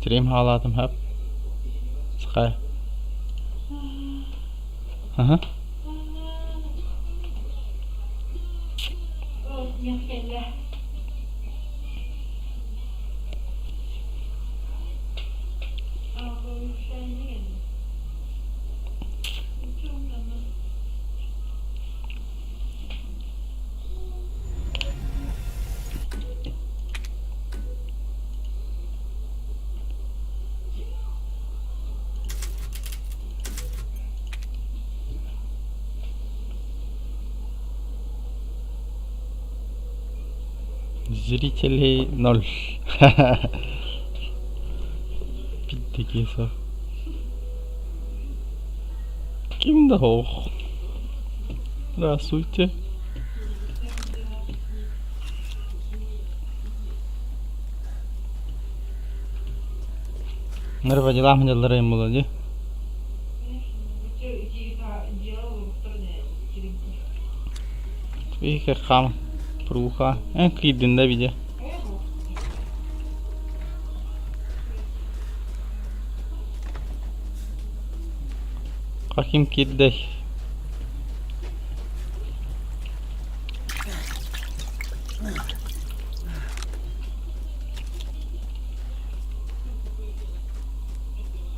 Stream haaladım hep. Sky. Hı hı. Зрителей 0. Bitti kesa. Kim hoch? Здравствуйте. Merhaba, дела им было, Видите, хам, пруха. Кидин, да, видя. Каким киддей?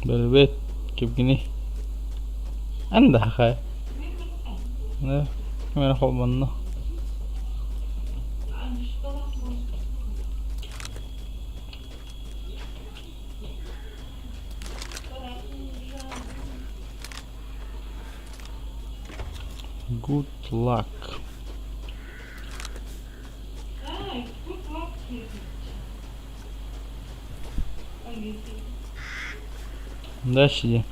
Berbet, kayak begini. Anda kayak. Nah, gimana kau mana? Good luck. Дальше.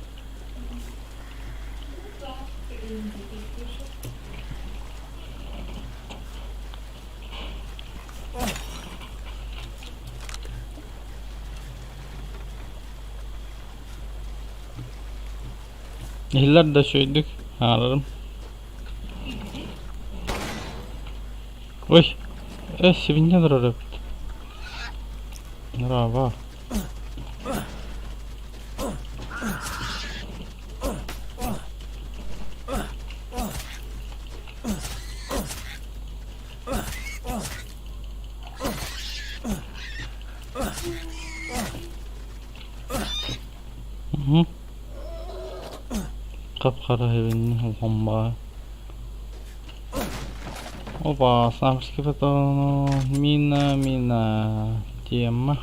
Hiller de şöydük. Ağlarım. Oy. Свинья дрожит. Здорово. Kapkara evinin bomba. Опа, снайперский патрон, мина, тема.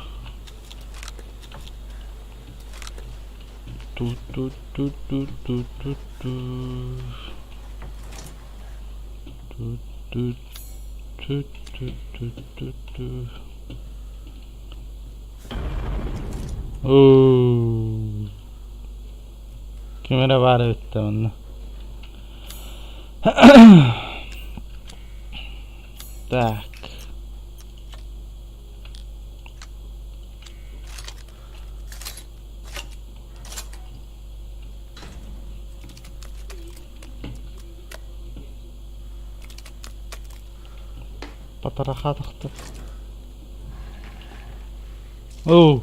Kamera var ute men. Так. Потарахатықты. Оу.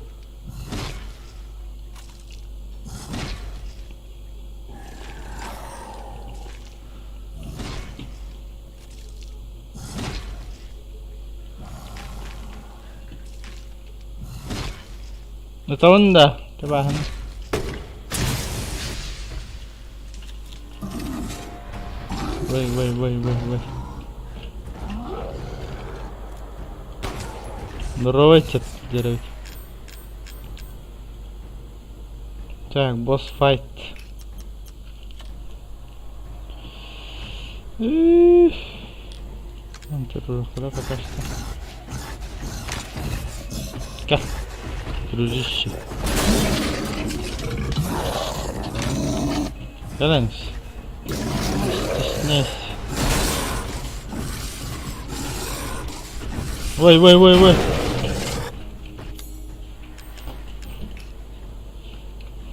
Это он, да? Coba. Wait. Здравствуйте, деревья. Так, босс файт. Куда пока что? Ка, дружище. Баланс. Стесняйся. Ой.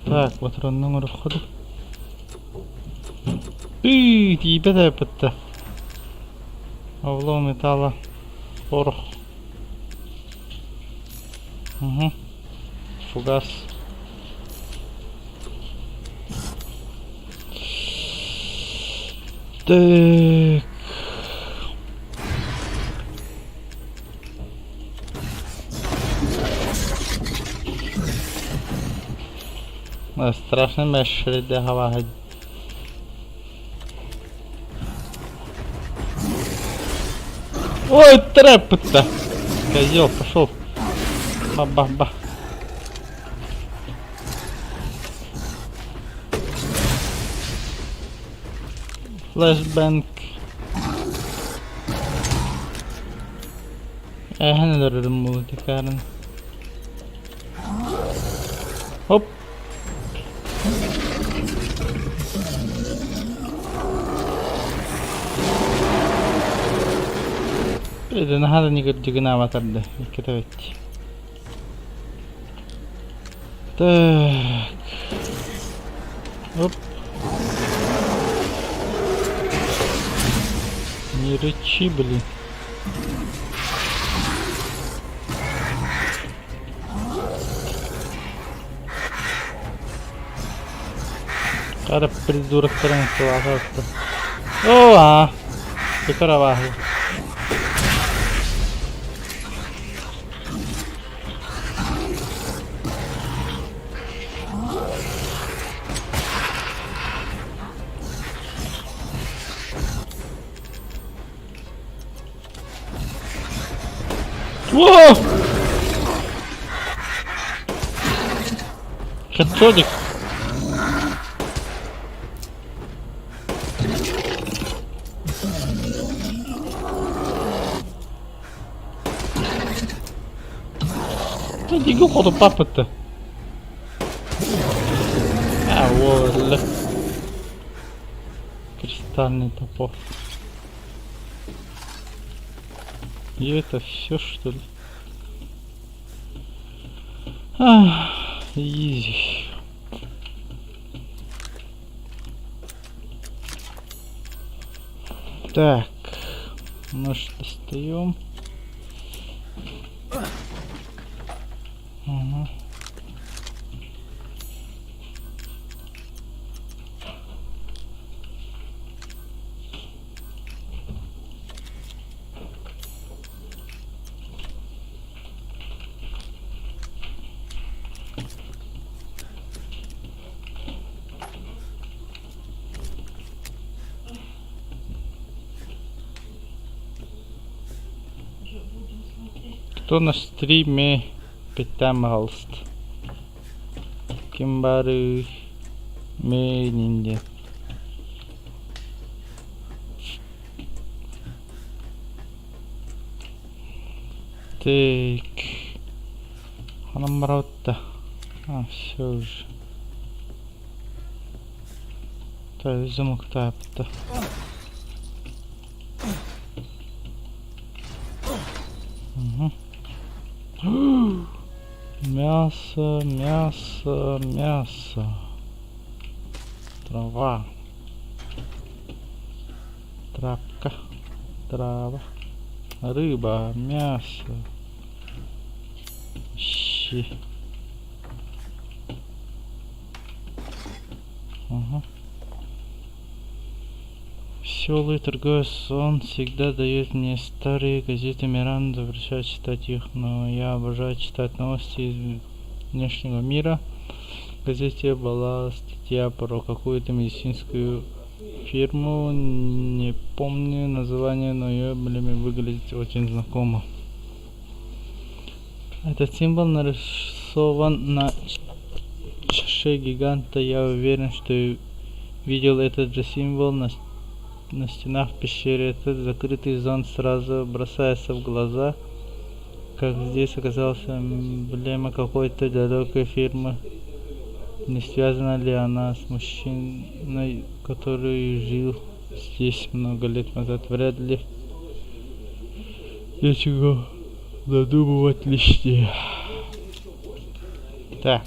Так, патронның рухыды. Тибе де бітті. Авлау металла. Порох. фугас. Так. Страшно мешали для гавага. Ой, трэп-то! Козел, пошел. Ба-ба-ба. Флешбэнк. Не дөрдüm bu tekrarın. Hop. إذا هذا نقدر جينا ما تبدأ كتبت. Так. Оп. Не рычи, блин. Cara, придурок пожалуйста. О, ты каравахи. О! Хедшотик. Иди походу папа-то. Вот. Кристальный топор. И это все, что ли? Изи. Так, нож достаем. Угу. Кто на стриме питамалст? Кимбары менинде. Так. Ханамаротта. Все уже. Так, замок тапта. Угу. Мясо, мясо, мясо. Трава. Травка. Трава. Рыба, мясо. Щи. Ага. Веселый торговец, он всегда дает мне старые газеты Миранда, запрещает читать их, но я обожаю читать новости из внешнего мира. В газете была статья про какую-то медицинскую фирму, не помню название, но ее эмблема выглядит очень знакомо. Этот символ нарисован на чаше гиганта. Я уверен, что видел этот же символ на стенах пещеры. Этот закрытый зон сразу бросается в глаза, как здесь оказался эмблема какой-то далекой фирмы. Не связана ли она с мужчиной, который жил здесь много лет назад? Вряд ли. Нечего задумывать лишнее. Так.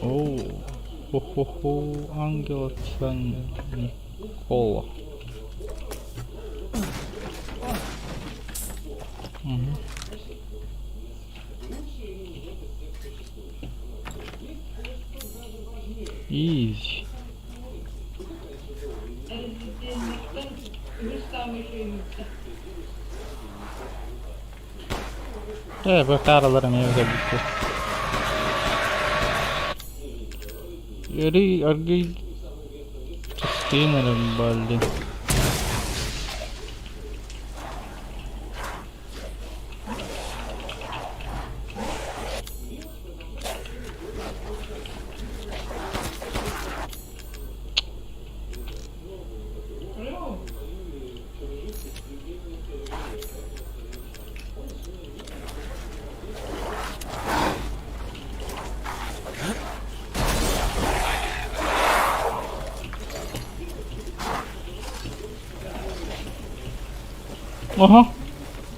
О, хо-хо-хо, ангел отца Никола. Угу. Easy. Bu karalarım eve geldi. Yeri argı tutuyorum baldi. Oha.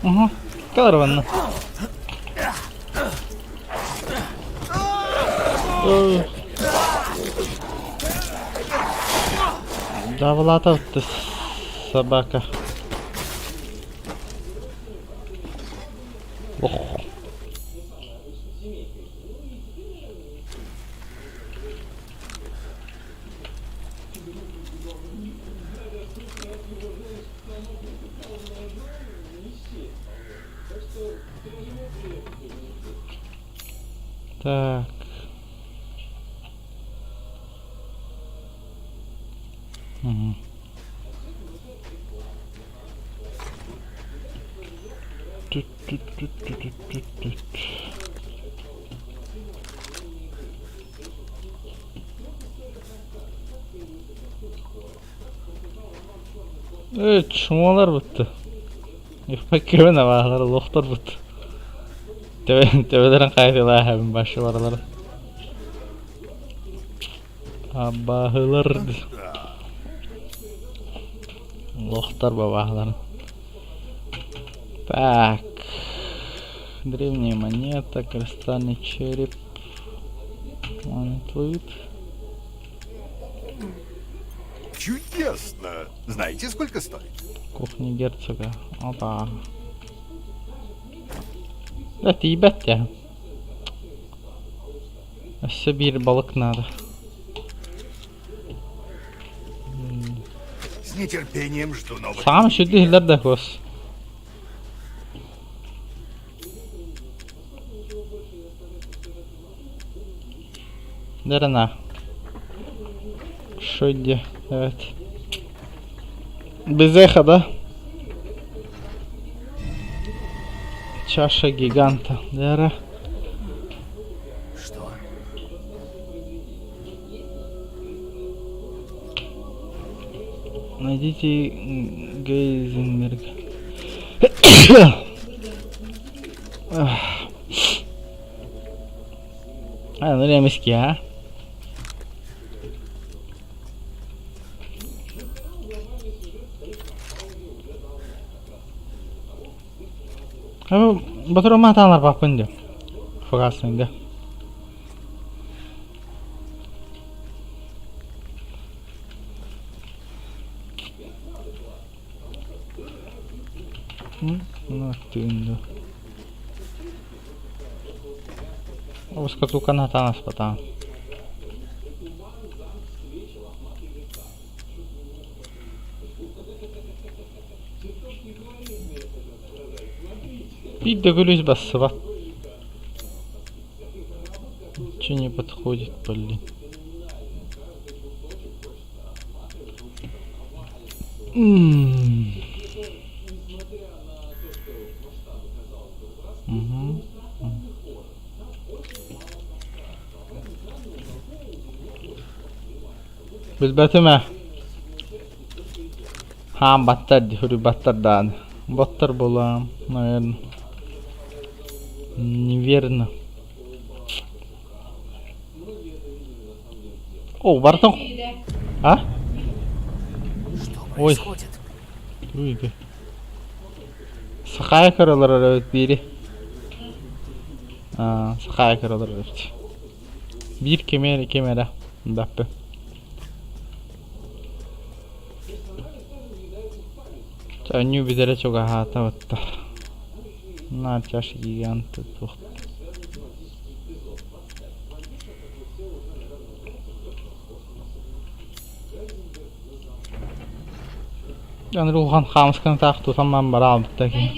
Oha. Kadar bana. Davlata bitti собака. Oh. Так. Угу. Evet, şumalar bitti. Yıkmak gibi ne bağları, loktar bitti. Tebelerin kaydılar hemen başı varaları. Abahılar. Loktar babahların. Так. Древняя монета, кристальный череп. Монетует. Чудесно! Знаете, сколько стоит? Кухня герцога. Опа. Это ебать ya. Все bir balık надо. С нетерпением жду новых. Сам şu değiller de kos. Nerede? Şöyle, evet. Безехада. Чаша гиганта. Дера. Что? Найдите Гейзенберг. Ну ремески, а? Betul mah tanlar bakın diyor. Fakat diyor. Notando. Vamos catucar na tanas patang. И договорюсь басова. Че не подходит, блин. Bilbetime. Ha battar diyor, battar da. Battar bolam, наверное. Неверно. О, бартон. А? Ой. Uydu. Sakaya karalar evet biri. Sakaya karalar evet. Bir kemere. Mbappe. Canyu bizlere çok ahata attı. Narçaş gigante tuht. Yani ruhan hamskan taktı tamam var alttaki.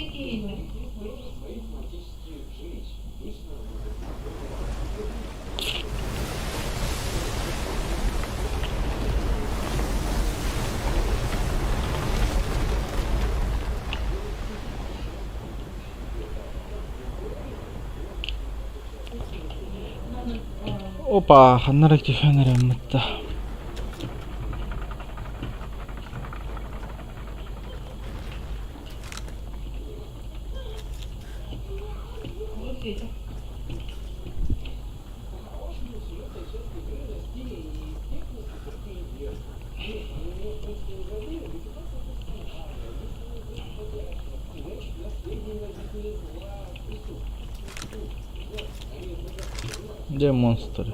Опа, нарактив фенерем мытта. Где монстры?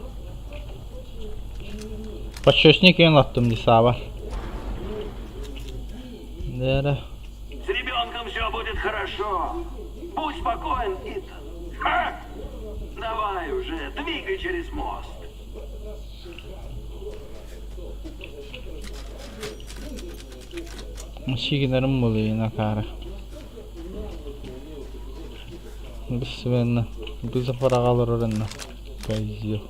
Подчёсник я attım Lisa var. Нера. С ребенком все будет хорошо. Будь спокоен, Итан. Ха! Давай уже, двигай через мост. Şigilerim oluyor yine karı. Bismillah. Kızı para kalır oranda. Kayızıyor.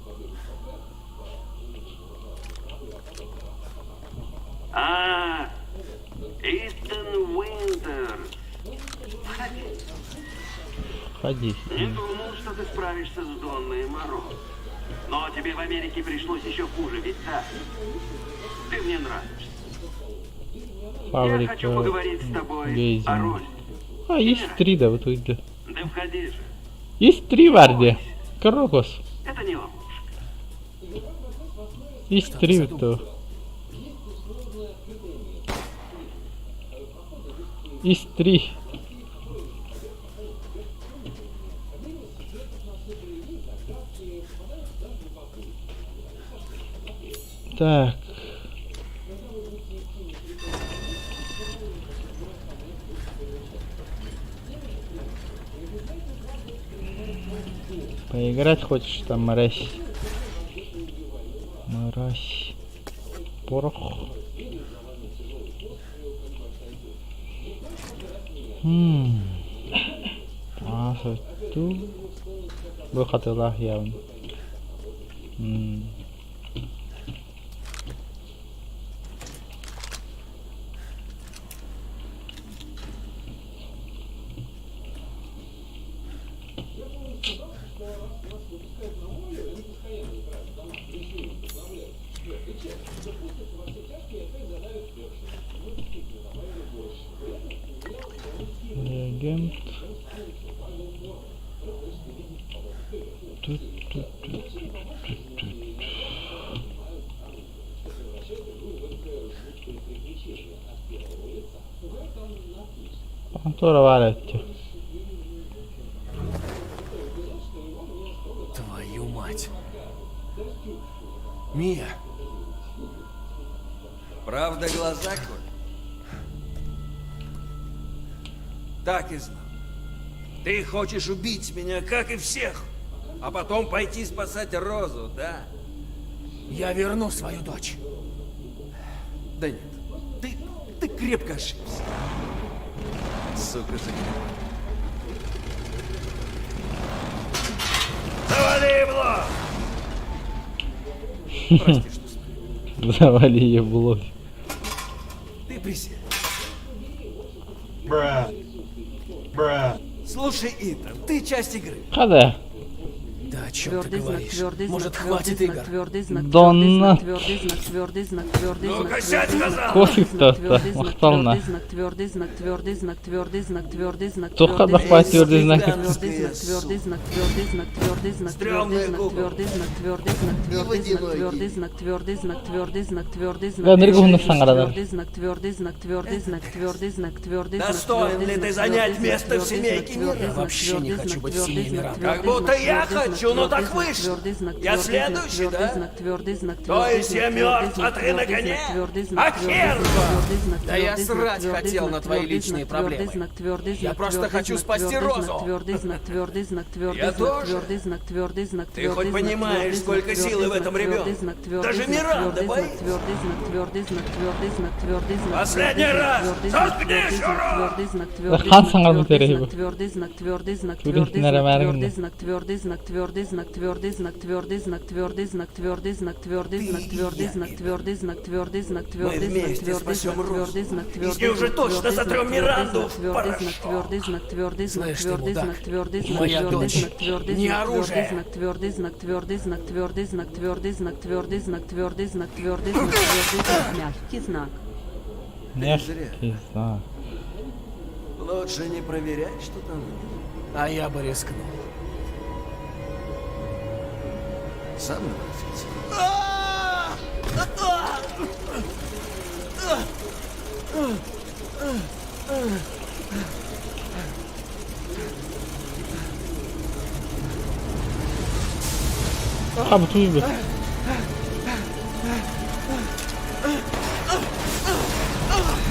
А, Итан Уинтер. Входи. Ходи. Не думал, что ты справишься с Донной Моро. Но тебе в Америке пришлось еще хуже, ведь так? Ты мне нравишься. Я хочу Фабрика поговорить с тобой о Гейзен. роли. А, есть три, да, вот выйдет. Да входи же. Есть три варди. Крокус. Это не ловушка. Есть три вот то. Есть три. Так. Поиграть хочешь там, мразь? Мразь. Порох. Satu. Berkatalah yang. Reagent. Quanto ora vale? Твою мать. Мия. Правда, глаза коль? Так и знал. Ты хочешь убить меня, как и всех, а потом пойти спасать Розу, да? Я верну свою дочь. Да нет, ты крепко ошибся. Сука, загнила. Завали его! Прости, что смотрю. Завали ебло. Ты присядь. Бра. Бра. Слушай, Итан, ты часть игры. Kada? Да о чем ты Твердый знак, говоришь? твердый Может, знак, хватит твердый знак, игр? твердый знак, Донна. твердый знак, твердый знак, твердый знак, Ну-ка, твердый сядь, знак, сказал! Кофе кто-то. твердый знак, Махтална. твердый знак, твердый знак, твердый знак, твердый знак, Кто твердый хада знак, хватит твердый знак? твердый знак, твердый знак, твердый знак, твердый знак, Стрёмная твердый знак, губа. твердый знак, твердый знак, твердый знак, твердый знак, твердый знак, твердый знак, твердый знак, Я ныргу на санградар. твердый знак, твердый знак, твердый знак, твердый знак, твердый знак, Достоин ли ты занять место в семейке мира? Вообще не хочу быть в семье мира. Как будто я хочу, но оно так вышло? Я следующий, да? То есть я мертв, а ты на коне? А хер вам! Да я срать хотел на твои личные проблемы. Я просто хочу спасти Розу. Я тоже. Ты хоть понимаешь, сколько силы в этом ребенке? Даже Миранда боится. Последний раз! Заткни еще раз! Хан саңа бітер Мы вместе спасем Розу. И с ней уже точно сотрем Миранду в порошок. Слышь ты, мудак, моя дочь не оружие. Мягкий знак. Мягкий знак. Лучше не проверять, что там. А я бы рискнул. Сам напросился. Abi tuy bir.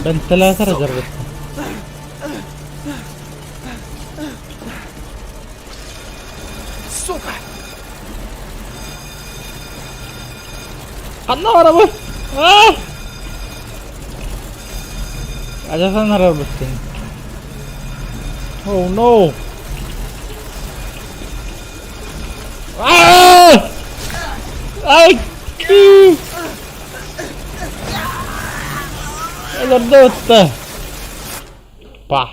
Ben ثلاثة رجرت. Сука! Kanna var abi. Ah! Ajasan harar bastın. Oh no. Ah! Ay! Öldürdü. Pah.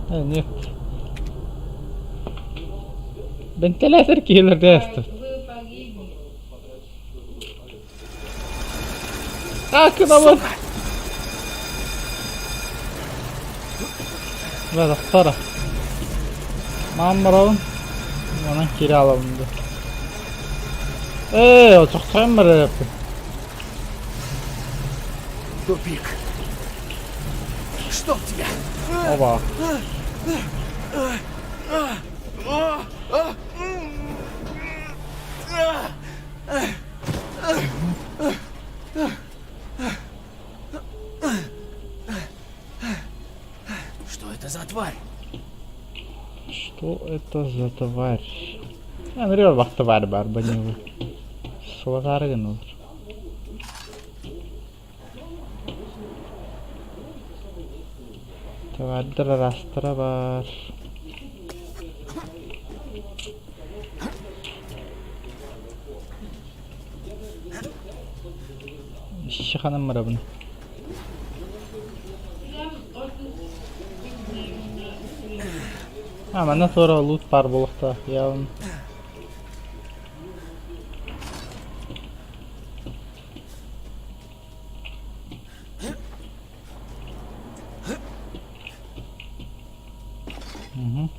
Нет. Вентилятор киллер тестов. كده بس هذا اخترع معمرون وانا كيري على بنده ايه تختمر يا ابني Тупик. Чтоб тебя. оба Что это за тварь? что это за тварь? Я наверное бак тварь бар бани суларыгын olur. Тварьдар арастыра бар. İşçi hanım var bunu. Ha, bana sonra loot var bulukta. Yavrum. Hı.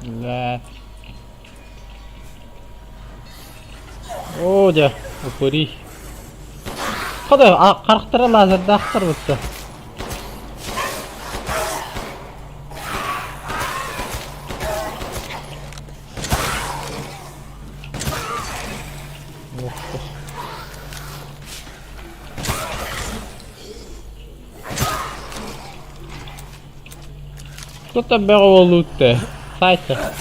Güzel. Oo de, упыри. Kadar qarqtıra lazerdə axtır bitdi. Кто-то бегал лут-то. Сайта.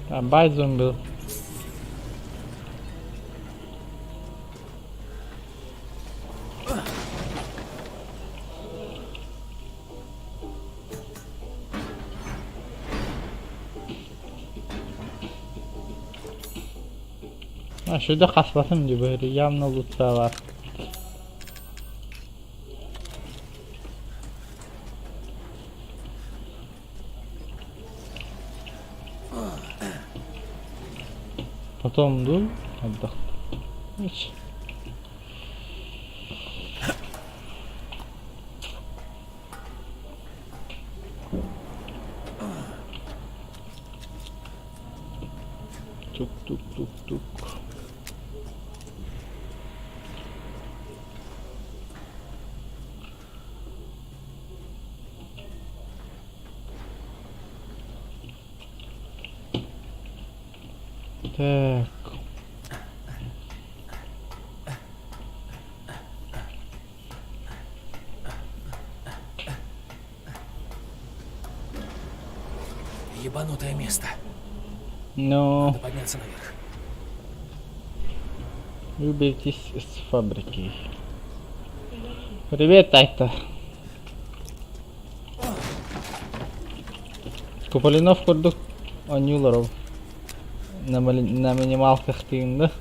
Там байзон был. Ha şurada kasbatım gibi böyle yanına lootlar var. Потом отдох. Так. Ебанутое место. Ну, Надо подняться наверх. выберитесь с фабрики. Привет, Айта. Куполинов курдук анюларов. На минималках тыгында.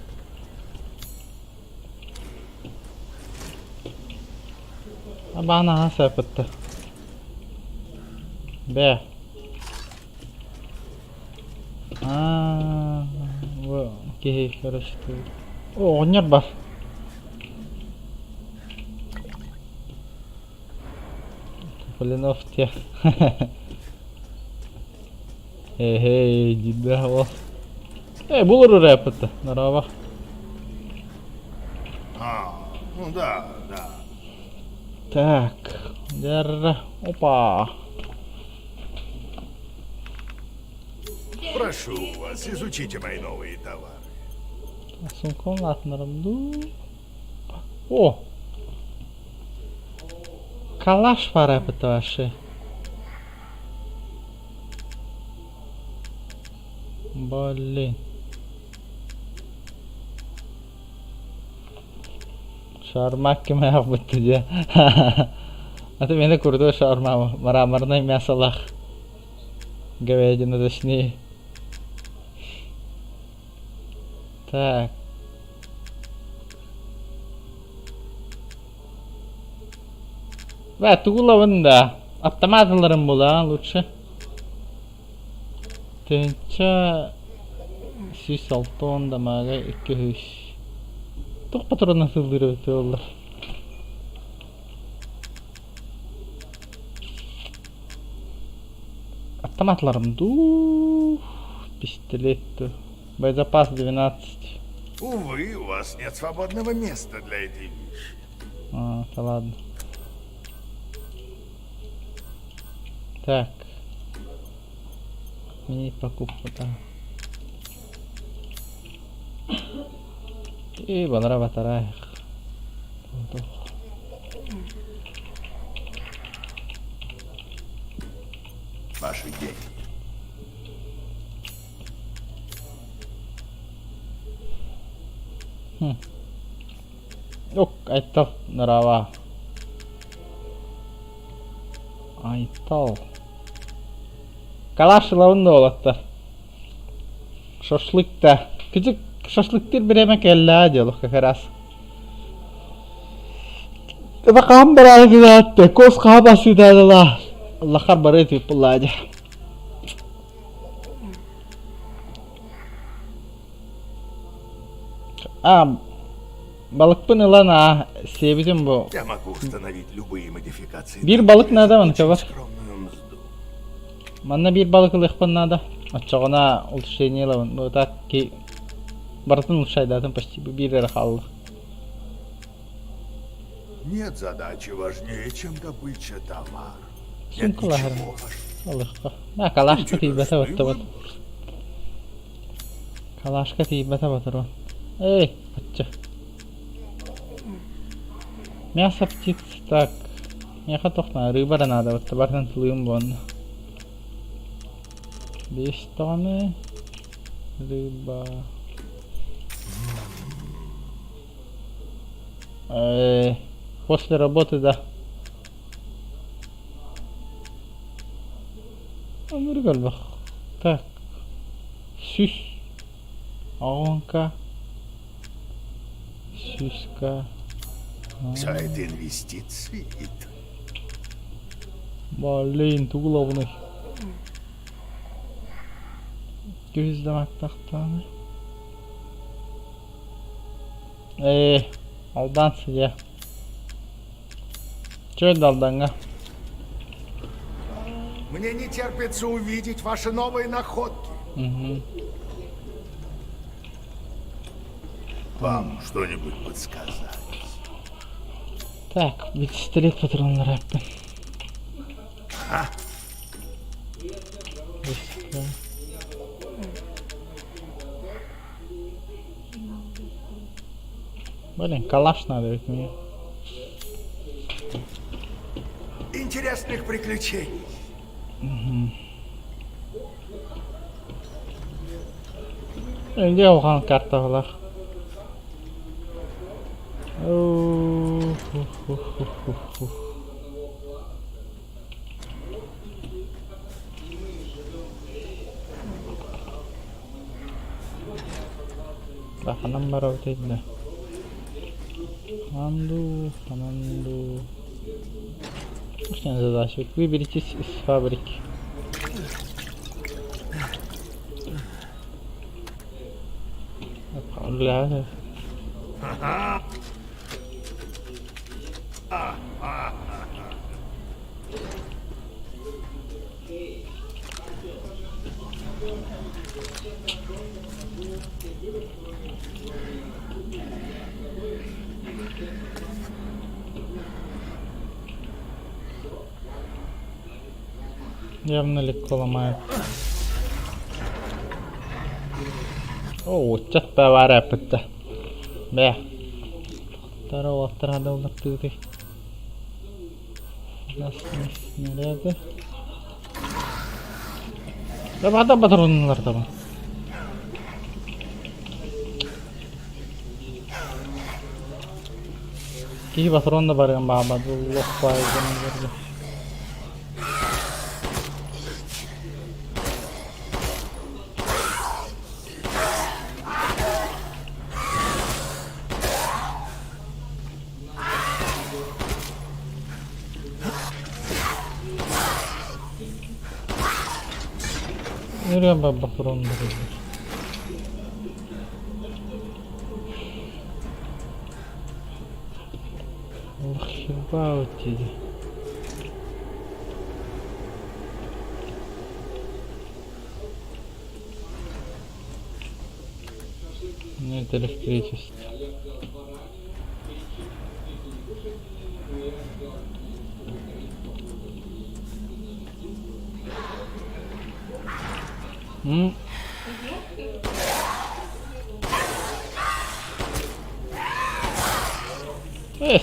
Абана сапытты. Бе. Вот, окей, хорошо. О, нет бар. Куполинов те. Эй, дида, о. Булуру рэпата, нарава. Ну да. Так, держа. Опа. Прошу вас, изучите мои новые товары. Сумкон атнарымду. О! Калаш var рэпата ваши. Блин. Шармак кеме yaptı ya. Atı beni kurdu şarma maramarnay мясолах. Говядина точнее. Так. Ve tuğulavında автоматларым була лучше. Тенча 106 дамага 200. Тук патронна сылдырып өтөөлөр. Автоматларым ду пистолет. Боезапас 12. Увы, у вас нет свободного места для этой вещи. Да ладно. Так. Отменить покупку там. И бонра батараях. Ваши деньги. Yok, айтал нарава. Айтал. Калаш лавында болот. Шашлыкта. Küçük şaşlıktır bir yemek elle diyorlar как раз. Это камбара дилатте, кос хаба сюдадала. Allah харбар этип буллади. Balıkpın ылана себитим бу. Я могу установить любые модификации. Bir balık nada mı Очень var? скромную мзду. Манна bir balık ылыхпын nada. Açığına улучшение лавын. Bu так ki бартын улучшайдатын почти bir yere kaldı. Нет задачи важнее, чем добыча товара. Нет Сумкалар. ничего важнее. Алышка. Ya kalaşka tiybete battı bat. Kalaşka tiybete batır o. Эй, отче. Мясо птиц, так. Я хотохна, рыба надо, вот табардан тулуем вон. 5 тонны. Рыба. После работы, да. Так. Süs. Ağonka. Süska. Все это инвестиции. Блин, тугуловный. Gözlemek tahtаны. Алдаnsın ya. Чё далданга? Мне не терпится увидеть ваши новые находки. Угу. Вам что-нибудь подсказать? Так, пистолет патронları yaptım. Блин, калаш надо ведь мне. Интересных приключений. Где оған карта var? Bakalım var orada. Команду. Что задача? Выберитесь из фабрики. Отправляю. Явно легко ломает. О, что-то варепэто. Бля. Второго страдал на тылы. Нас не снаряды. Да вода патронlar tamam. İyi patron da var ya Muhammed. Allah faizini verdi. Nereye patron da verdi? Allah şifa dedi. Нет электричества.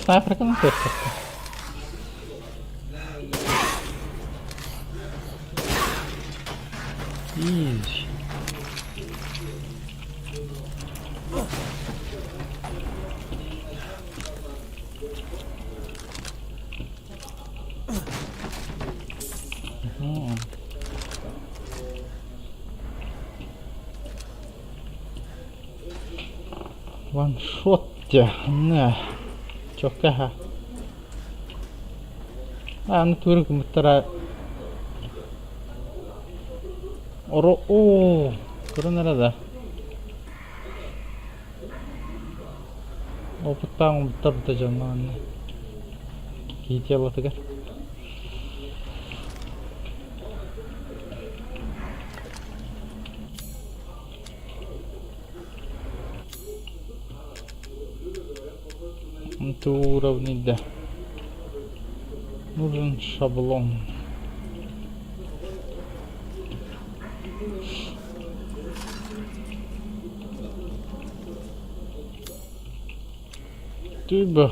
Снайпер kan tuh. Easy. One shot ya. Nah. Çok ha. Аны түрік мұттыра. Oro ooo. Kırın nerede? O pıttağın muttar biteceğim lan anne. Giyti yalatı gel. Уровни, да. Нужен шаблон. Тюба.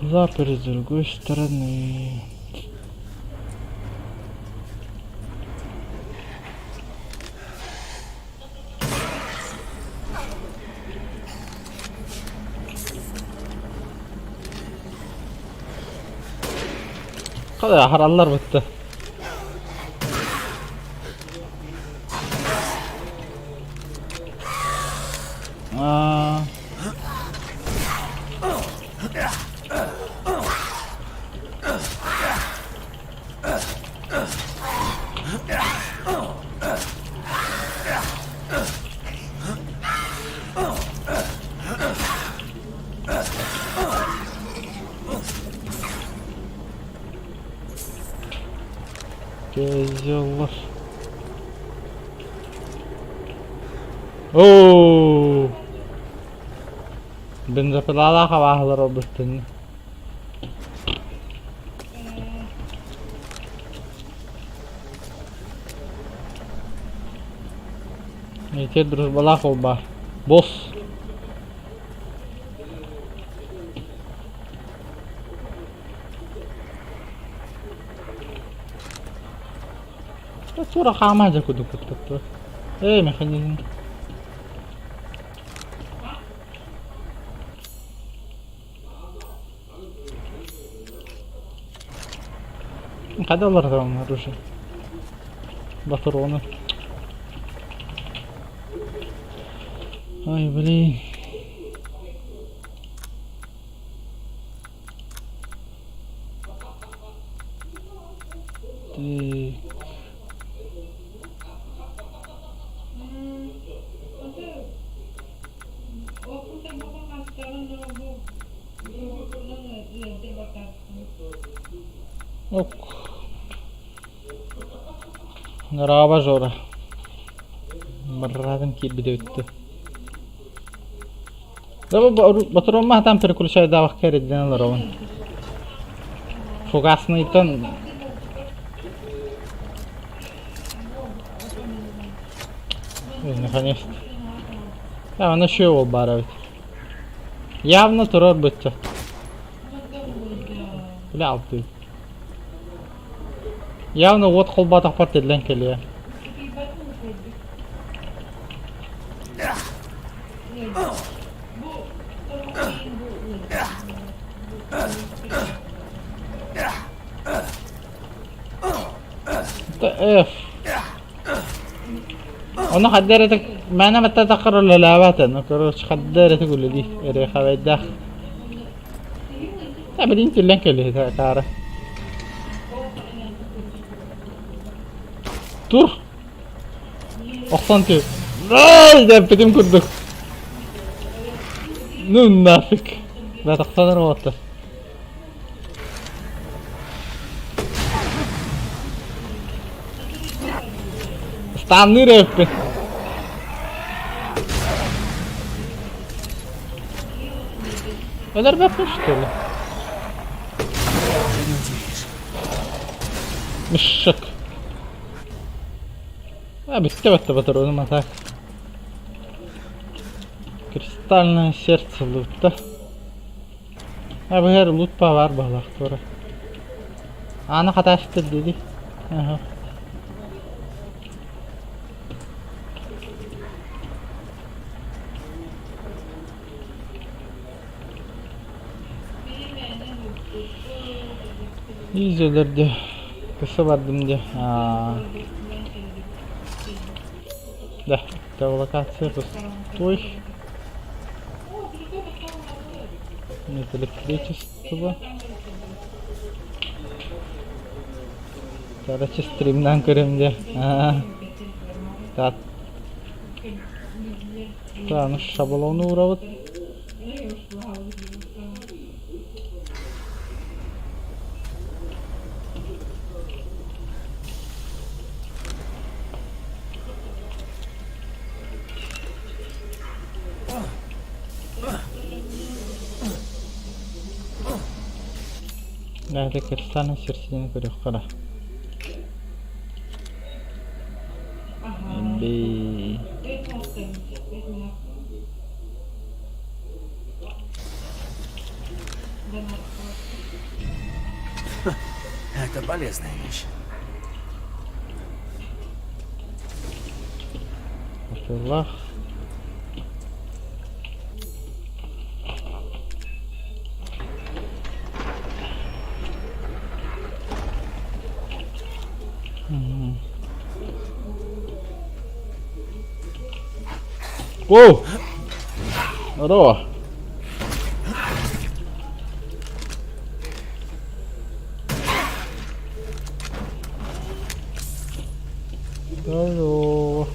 Запереть с другой стороны. Hadi harallar bitti. Geziyorlar. Oo. Benzapilala kawahlar o bütün. Yeter дружбалах ол бар. Бос. Тура хама за куду кутту. Механизм. Кайда алар там оружие? Патроны. Ой, блин. Ты... Ок. Раба жора. Брадым кирбиде өттү. Батыром там переключаю да вахт керет денелер он. Фугасный тон. Наконец-то. Да, он еще его баровит. Явно турор бытча. Блял ты. Явно вот холбатах партидлен келе. F. Onu حدرتك ما أنا متى تقرر للاوات أنا كروش حدرتك ولا دي ريخة بيدخ. تعمل أنت اللينك اللي تعرف. Dur. Aksanti. ده بديم كدك. نو نافك. لا تقتنر وقتها. استعني ريبي. Öder bakmış şöyle. Мешок. Bitti патроны так. Кристальное сердце лута. Бер лут бар балак тора. Аны каташты деди. Ага. İzlerde kısa vardım diye. Да, это локация пустой. Нет электричества. Короче, стримнан көрем де. Так. Да, ну шаблоны урабыт. Да, это кристальная сердцевина корюхара. Это полезная вещь. Лах. О! Здорово! Здорово!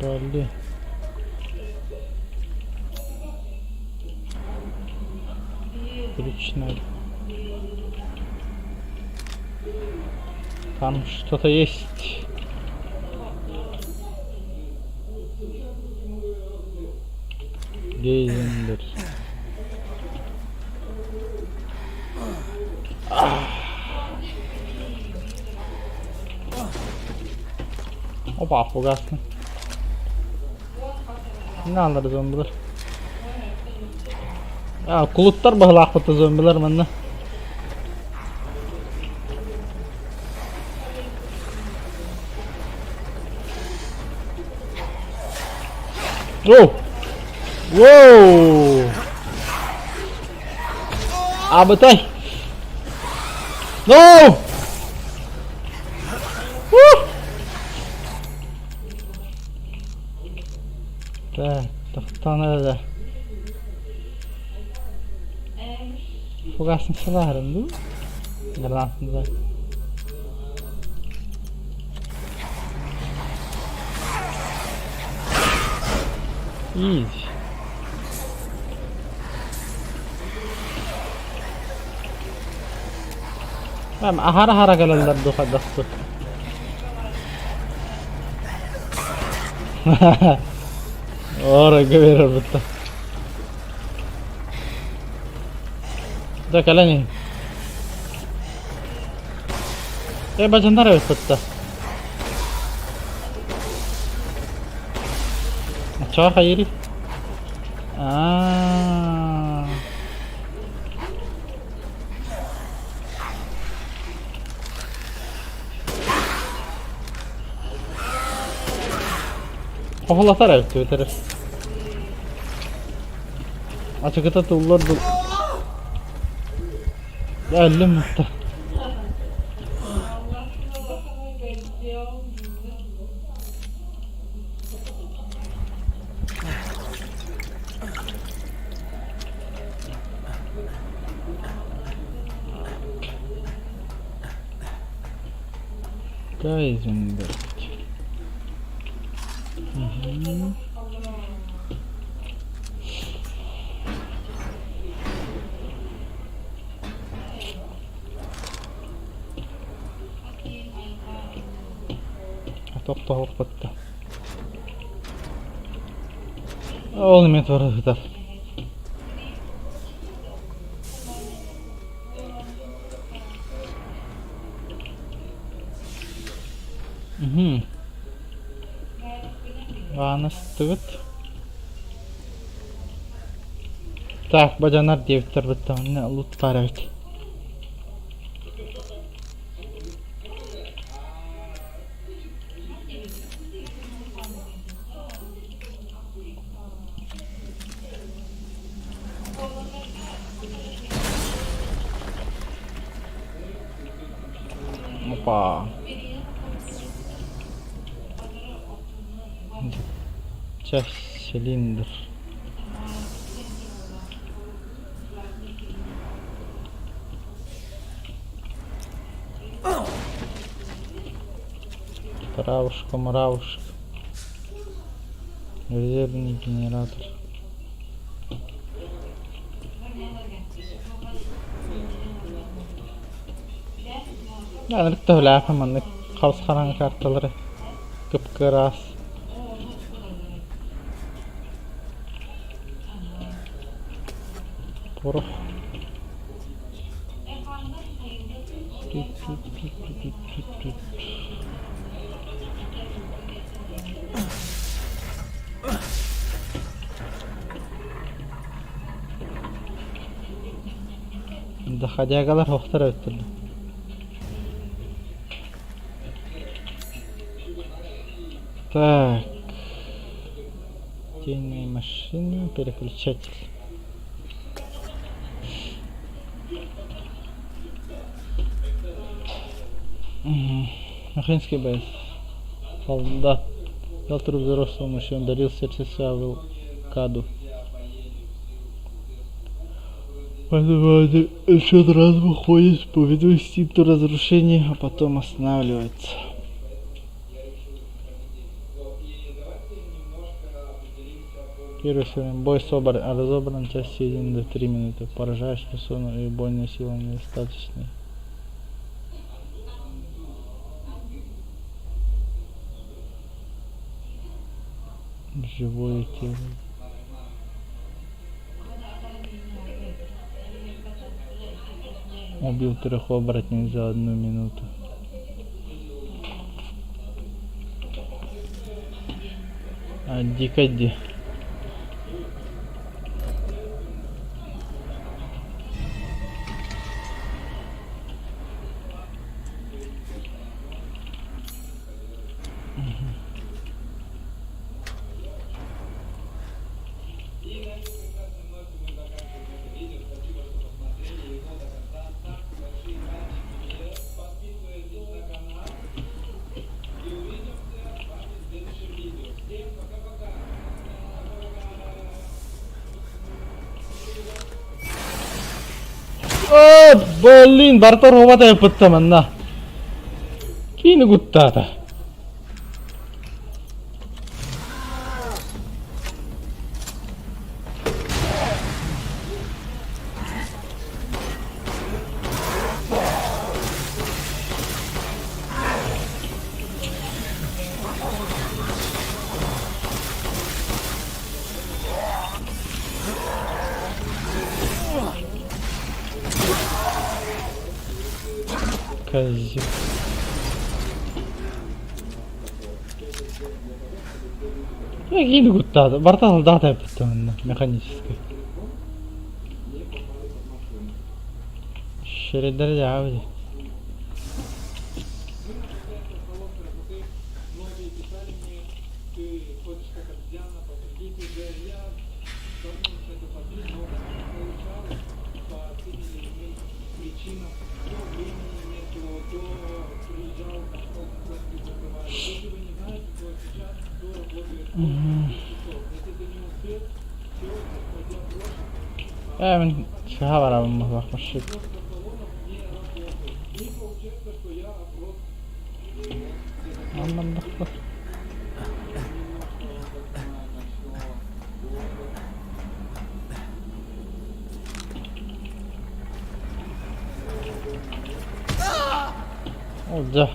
Дали. Отлично. Там что-то есть. Гейзенберг. Опа, фугасный. Ne alır zombiler? Kulutlar bağlaq bıtı zombiler mənə. Oh! Wow! Abatay! No! Woo! Так, надо. Фугасный саларым, да? Гранатный, да. Изи. Tamam, ahara gelenler de kadastı. Ora göverir bitti. Da kalani. Bacanlar evet bitti. Çok hayırlı. Kafalasar evet götürür. Açıkta tullar bu. Geldim mutta. Geisenberg. Топ бітті. Ол немен тұрғыздар. Ғаны стығыт. Так, баjanlar девіттер бітті. Оны лут бар әйт. Опа. Часть цилиндр. Мравушка. Резервный генератор. Yani tövləfə mənə qalız qaran kartaları qıpqıras. Boruq. Доходягалар хоқтар өттірді. Так. Денежная машина, переключатель. Махинский боец. Солдат. Завтра взрослый мужчина дарил сердце свою каду. Понимаете, еще раз выходит по виду инстинкту разрушения, а потом останавливается. Первый сегодня бой разобран, часть 1 до 3 минуты. Поражаешь персону и бойная сила недостаточной. Живое тело. Убил 3 оборотней за 1 минуту. Ди-ка-ди. Блин, Бартор хватай пыттаман на. Кини гуттата. Козел. Кини гуттата. Бартор дата пыттаман на механической. Шредер явди. من شهر على المطبخ مشيت. عم ندخل. وده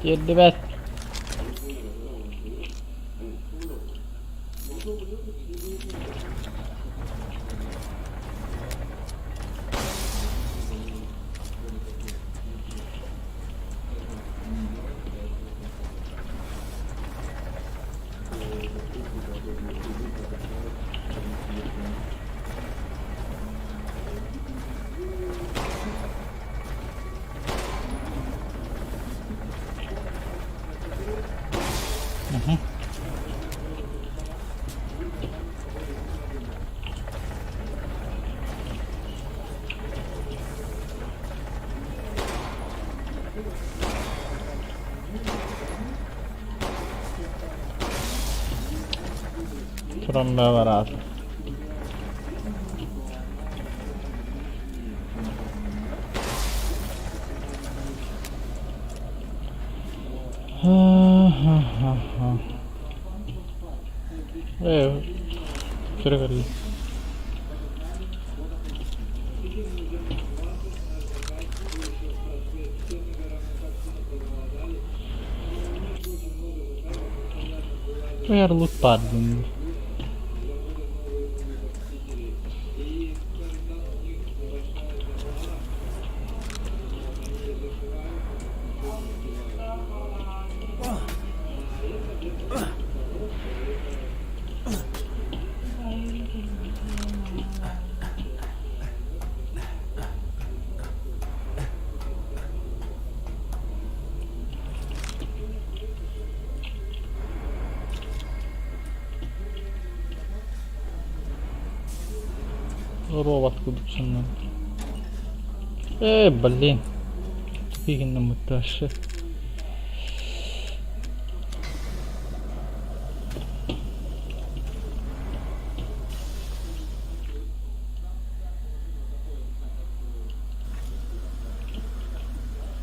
يدي بات. Tromba barato. फिर कर ली. तो यार लूट पार दूंगी. Робот кудучунан. Блин. Фигенно муташи.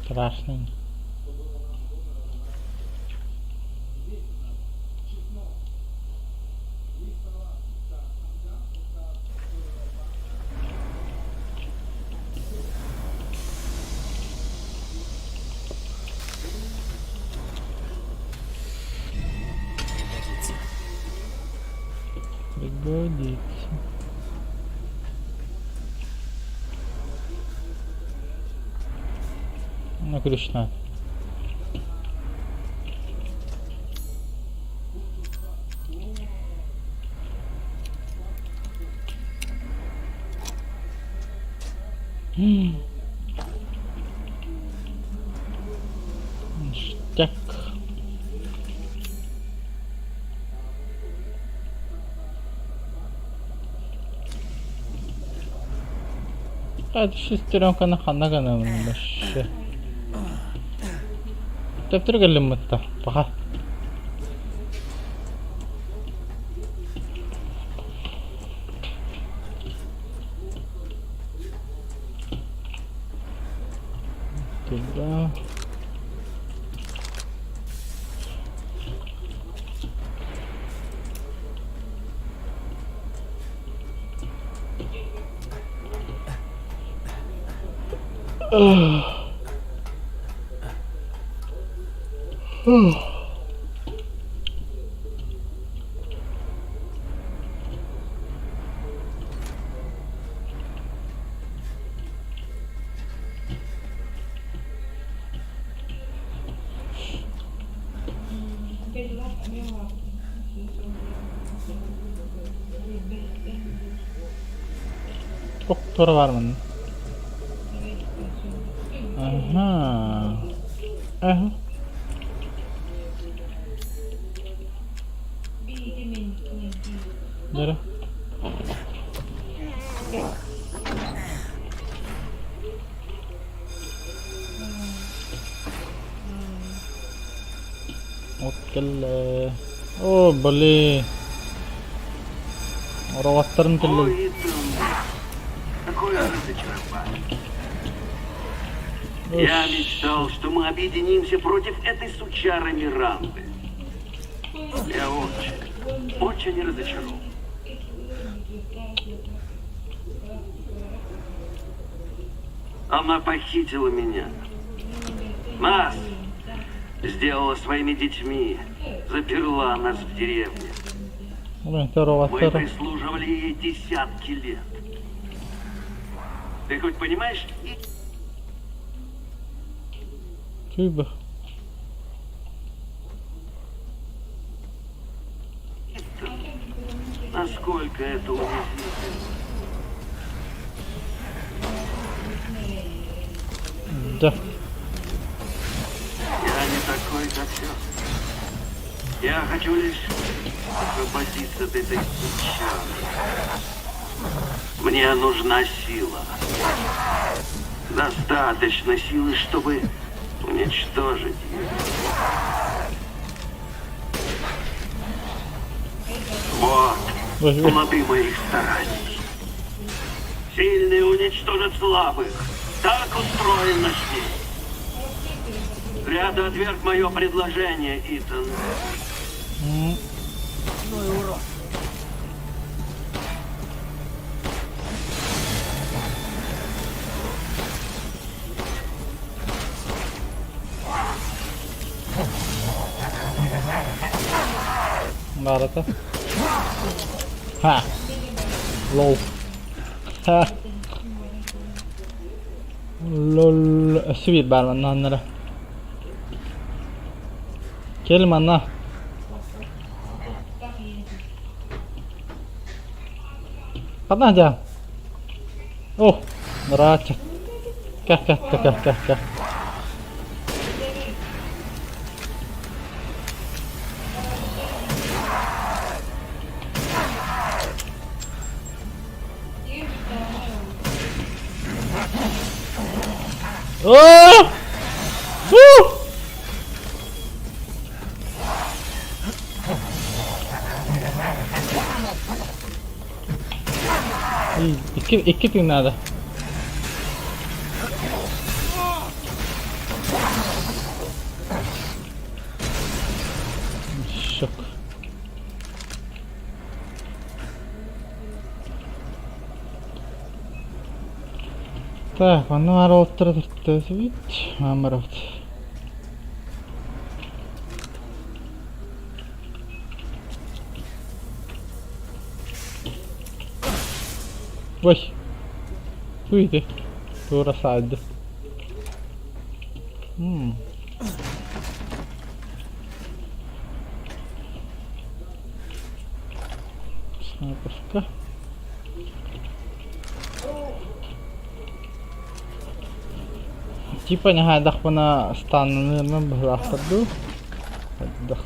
Страшный. Пригодится. Ну, Кришна. Ништяк. Это шестеренка на ханагана вообще. Тептергалим мы-то, пока. Туда. Doktor var mı? Aha. Aha. Nere? Okey. Oh, boleh. Orang telah. Ой, какое разочарование. Я мечтал, что мы объединимся против этой сучары Миранды. Я очень разочарован. Она похитила меня. Нас сделала своими детьми. Заперла нас в деревне. Мы прислуживали ей десятки лет. Ты хоть понимаешь? Тюба. Насколько это унизительно. Да. Я не такой, как все. Я хочу лишь освободиться от этой сучары. Мне нужна сила. Достаточно силы, чтобы уничтожить ее. Вот плоды моих стараний. Сильные уничтожат слабых. Так устроен наш мир. Зря ты отверг мое предложение, Итан. Нарата. Ха. Лол. Ха. Lol. Sweet bar man nara. Kill man na. Kata aja. Oh, neraca. Kah. Oh! Woo! İki tane. Şok. Так, он народ видишь, амрот. Ой, уйди, тура сад. Снайперка. Типа не хайдах пана станны бахтаду. Хайдах.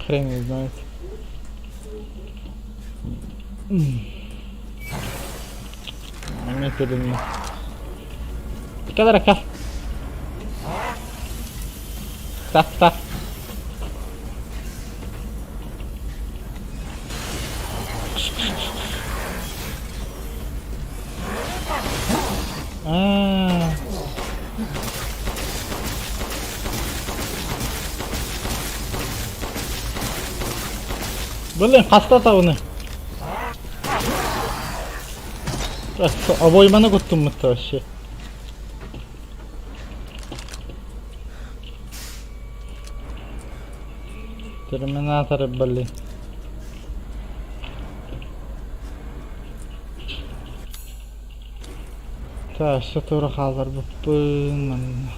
Хрен не знает. Мне передумал. Кадрака. Так. Блин, хастата уны. Обойманы куттум мытты вообще. Терминатор, блин. Так, что тура хазар бупын.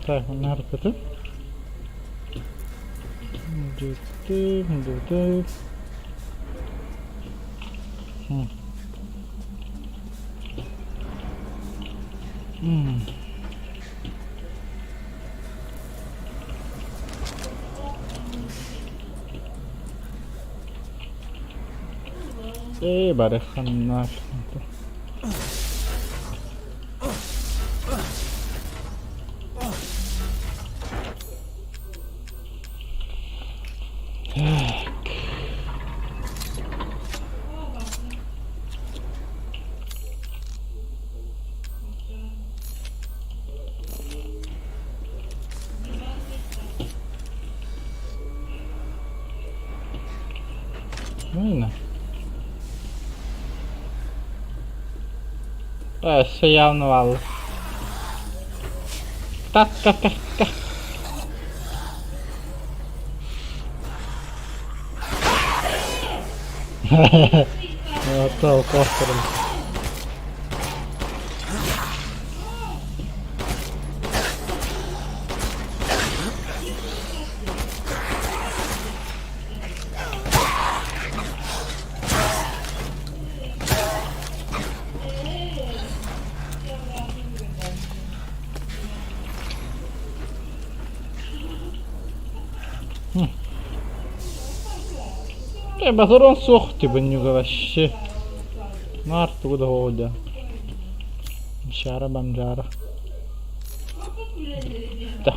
Так, наркоты. Дуты. Барехан наш. Ну, все явно вал. Так. Вот так, костером. Базарон сох, типа не вообще. Марту куда ходя. Шара бамжара. Да.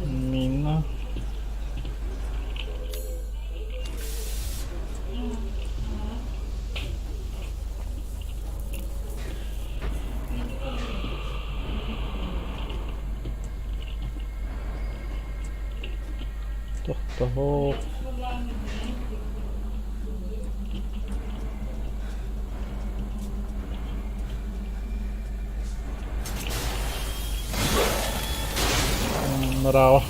Мина. Того. Браво.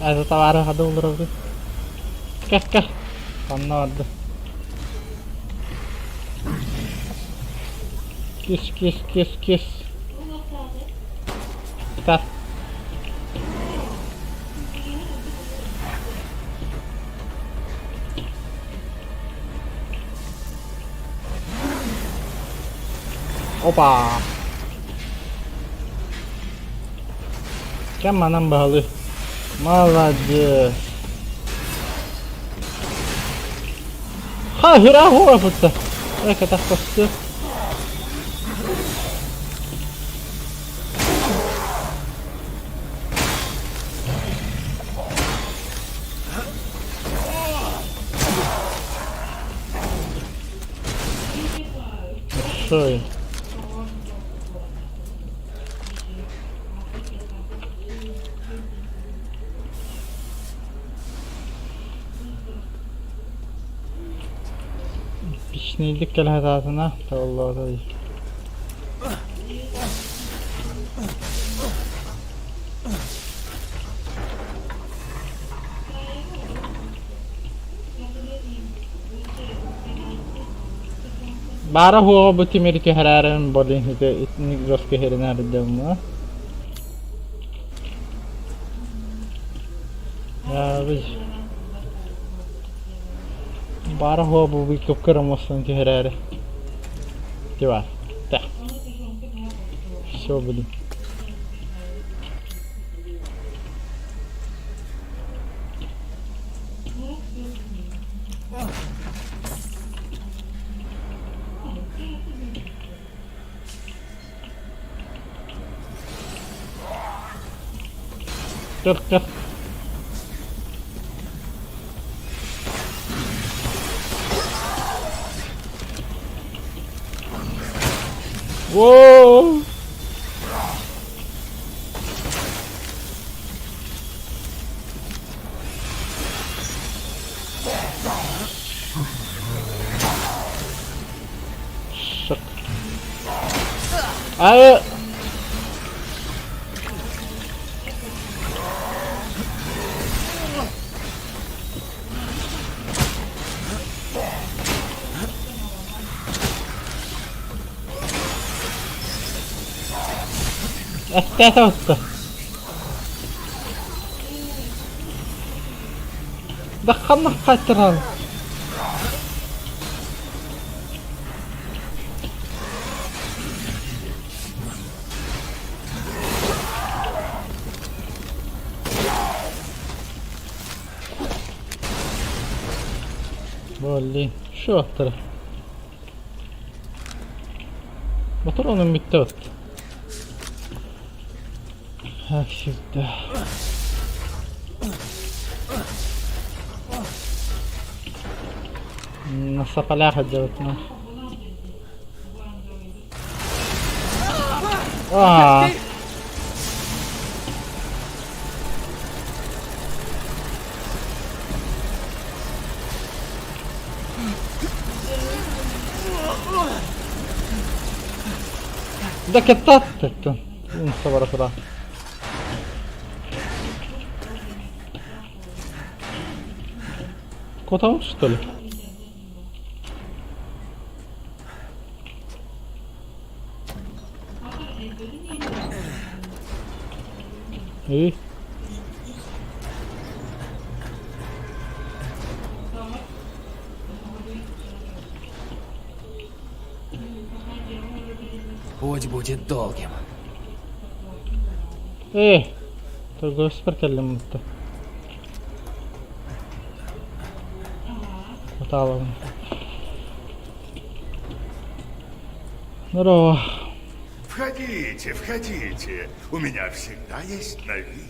Это товары ходил дорогой. Как? Надо. Кис. Так. Опа. Кем нам бахали? Молодец. Ха, гора просто. Как это просто? Шо? Pişneydik gel hayatına. Allah Allah. Bara huwa buti मेरी के हरारन बोलिंग है इतनी रस के हेरना हर दम ya biz bara huwa bu bir kopkara mostan के हरारे क्या ta все блин Кыр. Воу! Шок. Остался. Да хана кайтыран. Блин, шо attı? Motor onun bitti attı. Как всегда. На сополях делать надо. Да кататься-то. Собора. Котом, что ли? И? Путь будет долгим. Торговый спортивный-то. Хватало. Здорово. Входите, входите. У меня всегда есть новинки.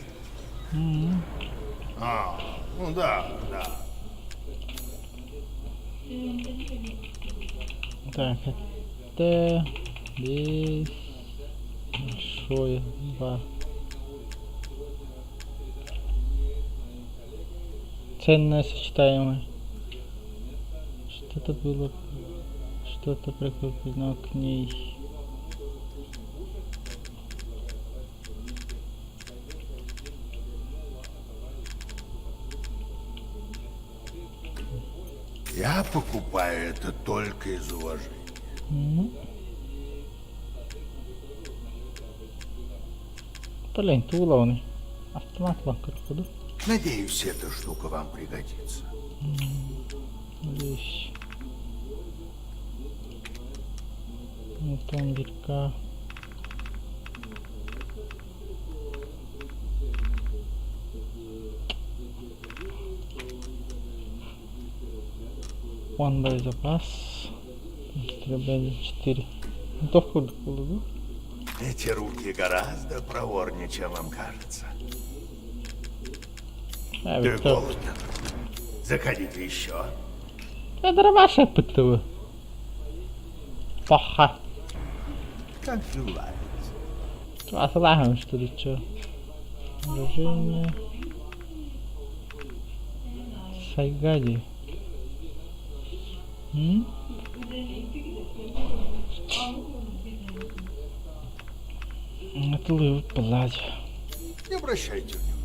Ну да. Так, это здесь большой бар. Ценное сочетаемое. Что-то было, что-то прикреплено к ней. Я покупаю это только из уважения. Блин, ты уловный. Автомат вокруг, да? Надеюсь, эта штука вам пригодится. Здесь. Томбелька. Вон боезапас. Стрелять 4. Винтовку да? Эти руки гораздо проворнее, чем вам кажется. Ты голоден? Заходите еще. Это дрова шепотова. Паха. Как желаете. Отлагаем, что ли, чё? Выражение. Сайгади. Это выпадать. Не обращайте внимания.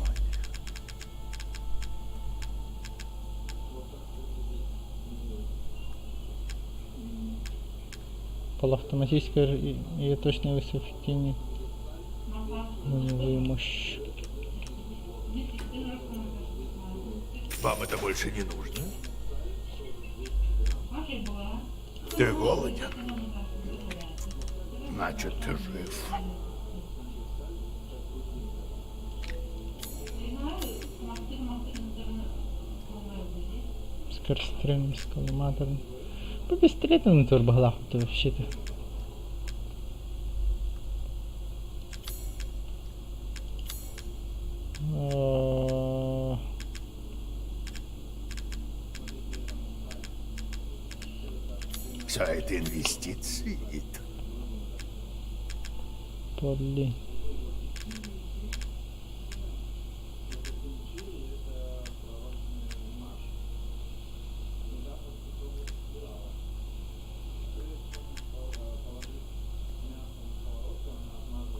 Полуавтоматическая и точная высветление. Нулевые мощь. Вам это больше не нужно? Ты голоден? Значит, ты жив. Скорострельным с коллиматором. Побыстрее ты на турбоглаву-то вообще-то. Все это инвестиции. Подли.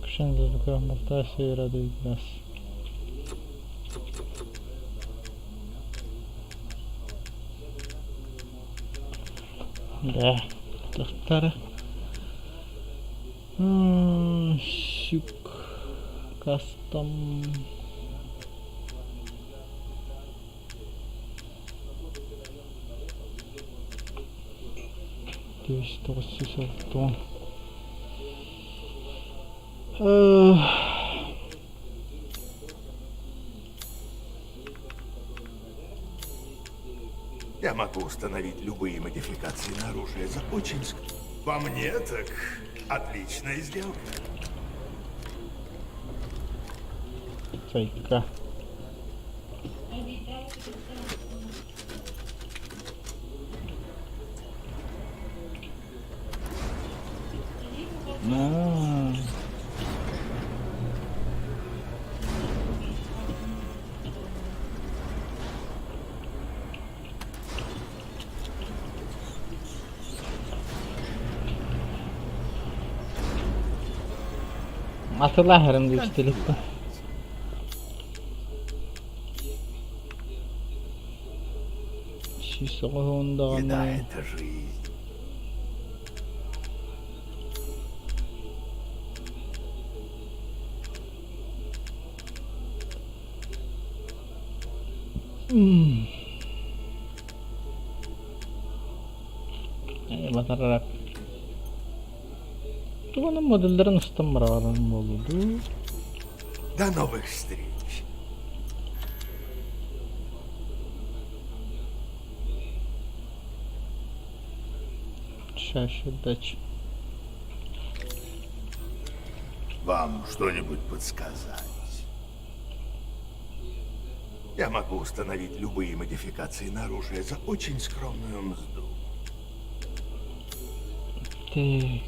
Кушен за руках болтайся и радует глаз. Да, доктора. Щук. Кастом. $160. Я могу установить любые модификации на оружие за очень... По мне так отличная сделка. Сайка. Hatırlarım güçlülükte. Şişoğunda Еда — ne? это жизнь. Batarak. Tuğanın modellerin ısıtımlarının oldu. До новых встреч. Чаще дач. Вам что-нибудь подсказать? Я могу установить любые модификации на оружие за очень скромную мзду. Так.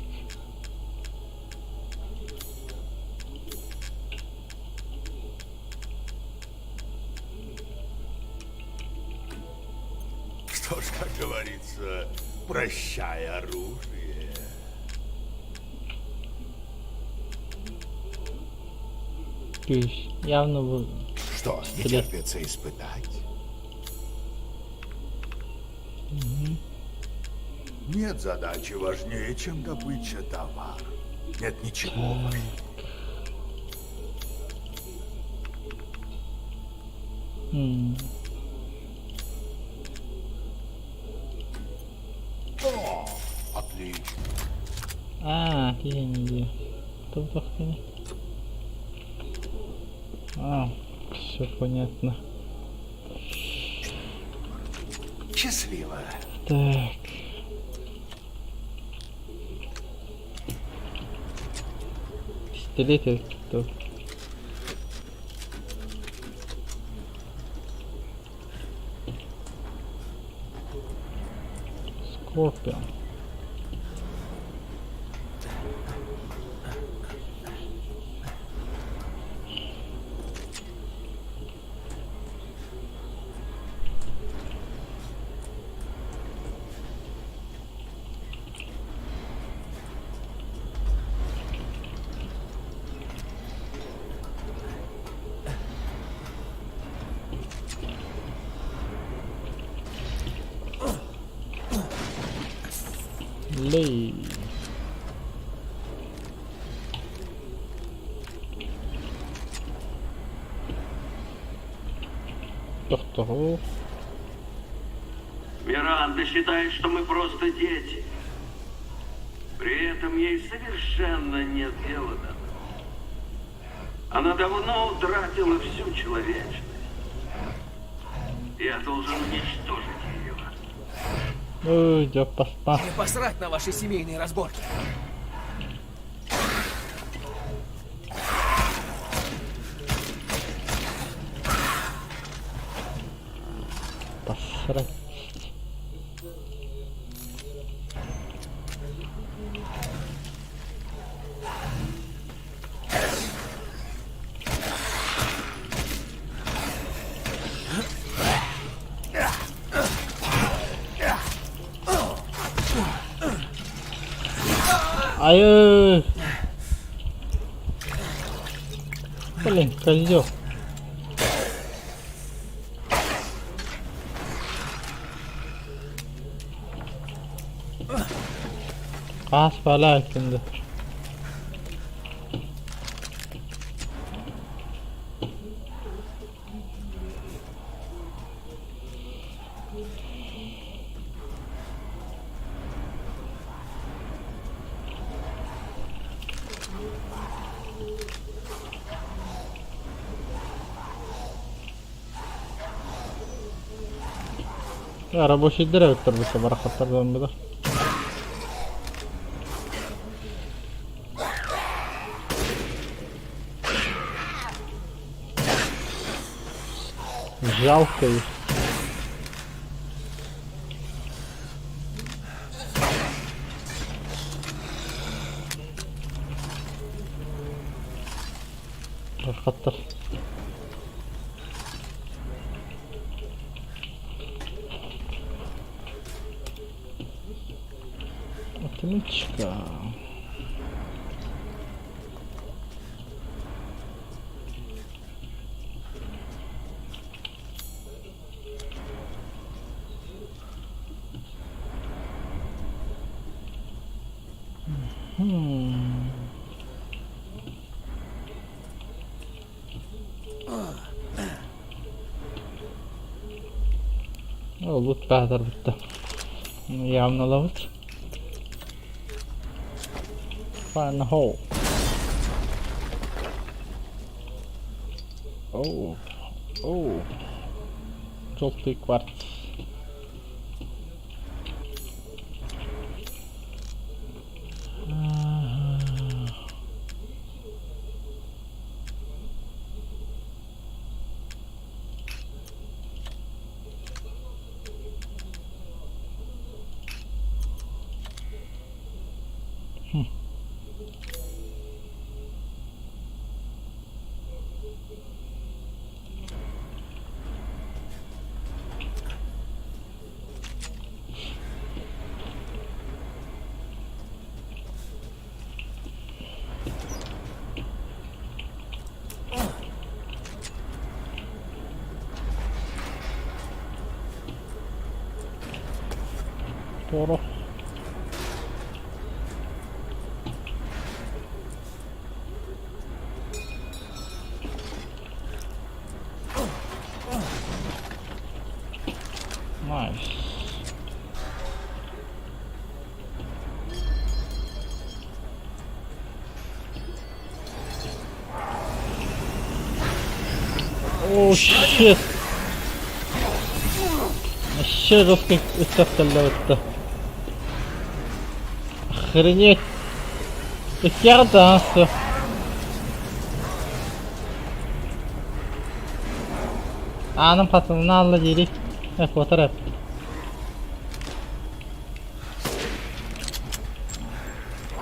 Что ж, как говорится, прощай оружие. Güç. Явно bu. Что, не терпится испытать? Нет задачи важнее, чем добыча товара. Нет ничего важнее. О, отлично. Я не знаю. Кто так-то? Все понятно. Счастливо. Так. Пистолеты кто? Скорпион. Ley. Доктор. Миранда считает, что мы просто дети. При этом ей совершенно нет дела до нас. Она давно утратила всю человечность. Я должен уничтожить ее. Ой, я поспал. Мне посрать на ваши семейные разборки. Посрать. Ай! Блин, козёл. Asfala şimdi. Рабочий директор bu sefer hatırladım bir de. Жалко их. Хаттар. Отличка. Loot bättre bitti. Явно ловит. Find a hole. Oh. Oh. Желтый кварц. Doğru. Nice. Oh shit. Вообще жестко это. Охренеть. Ты херда, всё. Anın patronunu alla dedik. Fotoğraf.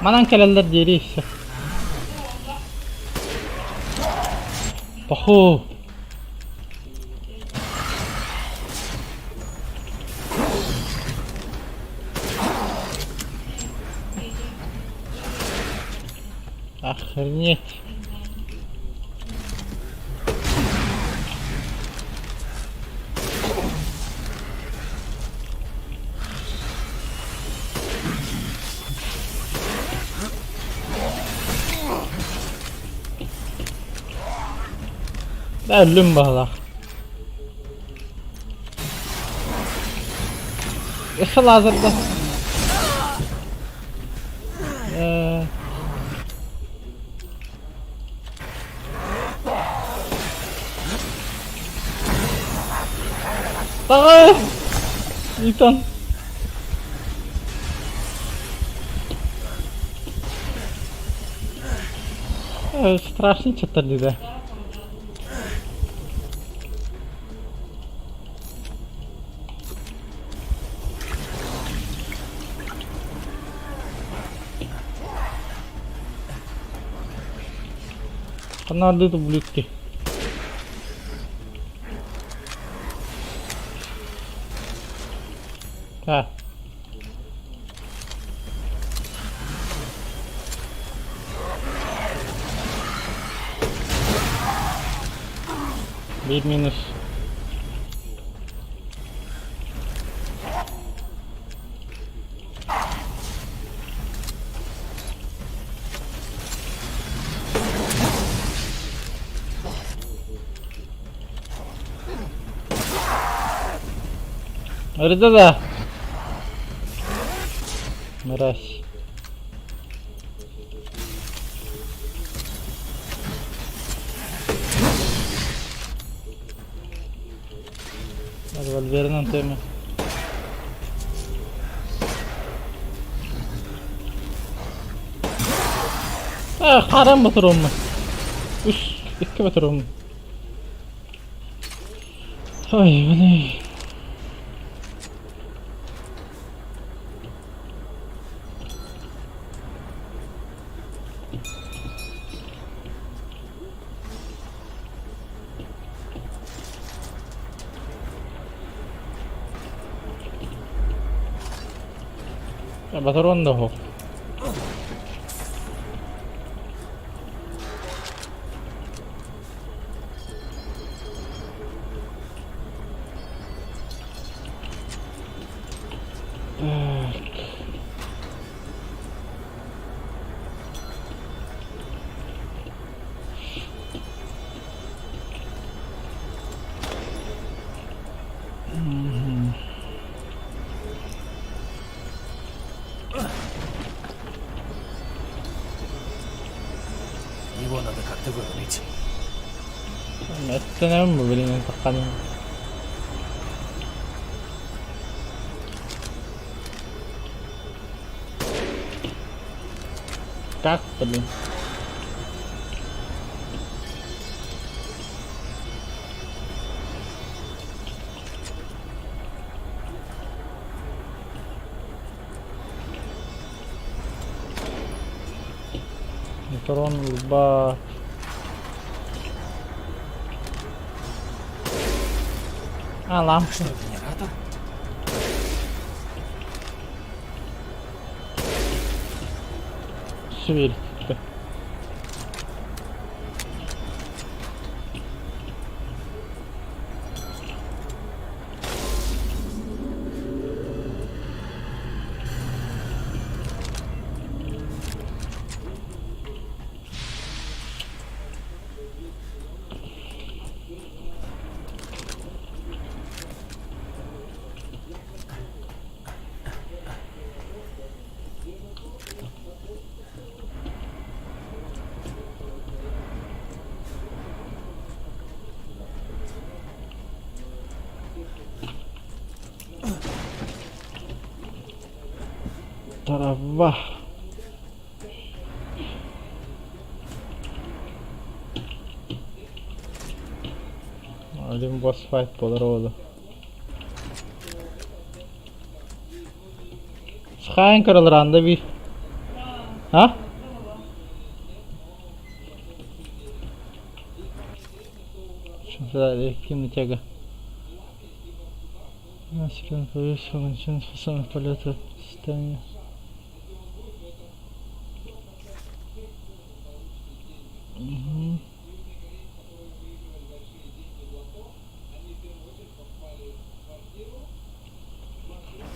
Manan keleller deri işte. Bahu. Охренеть. Ölüm bağlar. Işıl hazırda. Ага! Итан. Страшный что-то да. Надо это блюдки. А. Bir minus. Orada da. Mırış. Revolverin temi. Karan batırım mı? Üş, 2 batırım. Ay beni. Батарон да ho. Его надо как-то вырулить. Это не мы, блин, это канал. Как, блин? Трон лба. Лампа. Что, генератор? Шевель. Трава. Один босс файт по дороге. Схайн кырылранда bir. Ha? Şurada kimdi çeka? Nasıl повесил, için способен полета состояние.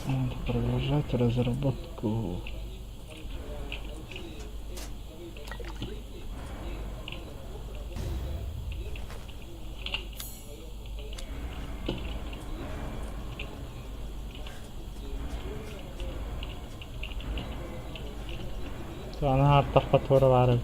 Надо продолжать разработку. أنا هعرف بطورة بعرف.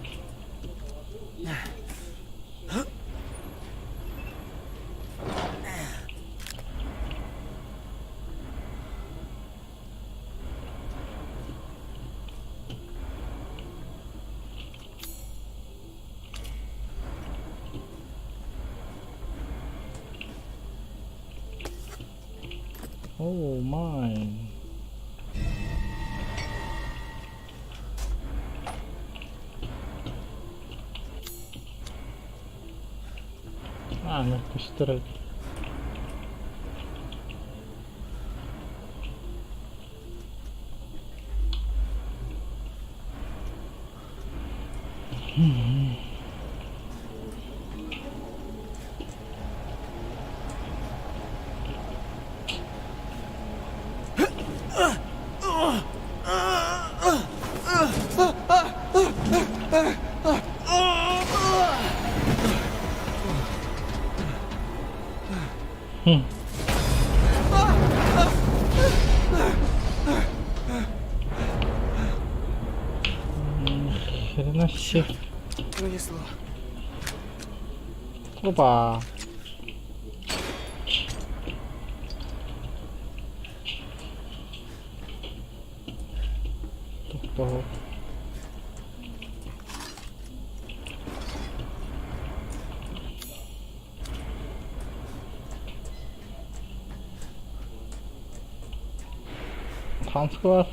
Oh my. أعمل اشترك. Хрена себе. Пронесло. Опа. Ого. Tansk var.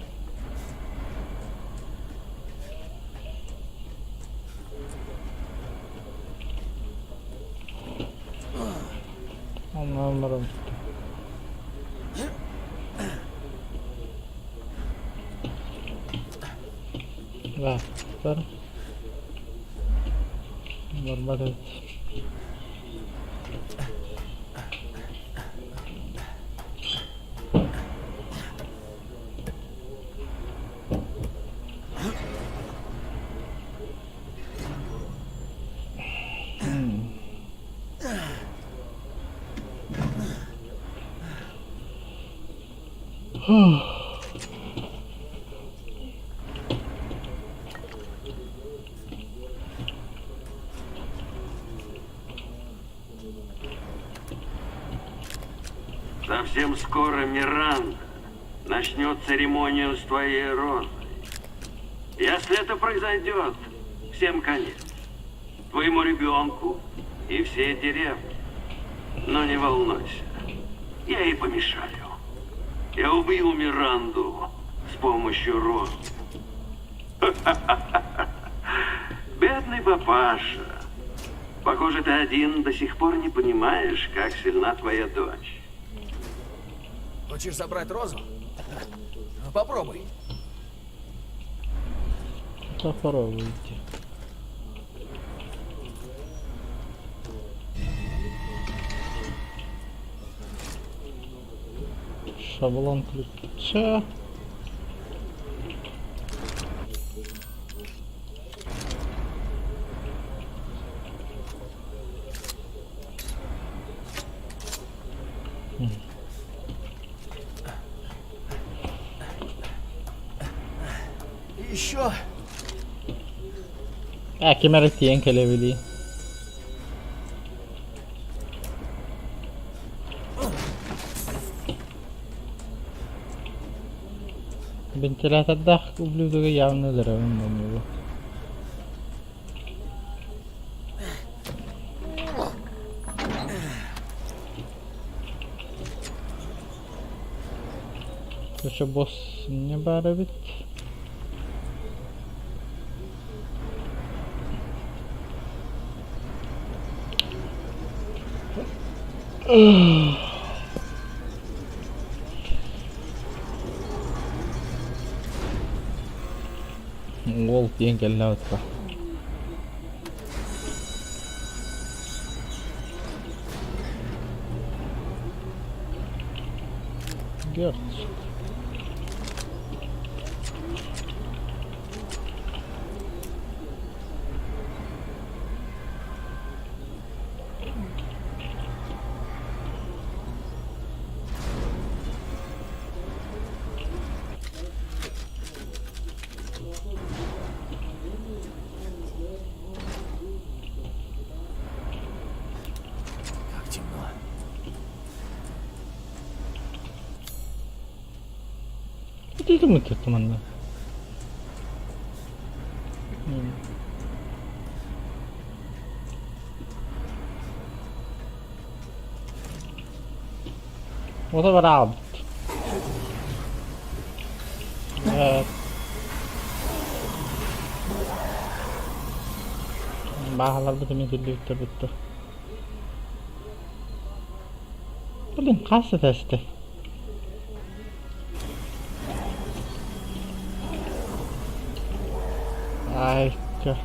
Anlamadım. Ver. Ver. Berbat et. Совсем скоро Миранда начнет церемонию с твоей розой. Если это произойдет, всем конец. Твоему ребенку и всей деревне. Но не волнуйся, я ей помешаю. Я убью Миранду с помощью розы. Бедный папаша. Похоже, ты один до сих пор не понимаешь, как сильна твоя дочь. Хочешь забрать розу? Попробуй. Попробуйте. Шаблон ключа. Еще. Kimera tienen que leveli. بنت لا تدخل وبلودو явно здоровым на него. Еще босс не барабит. Wolf engelliyorsa. Gör. Скільки ми тут команда? What about? Evet. Бағаларды төмендетіп бітті. Блин, қасы тәсті. Айка.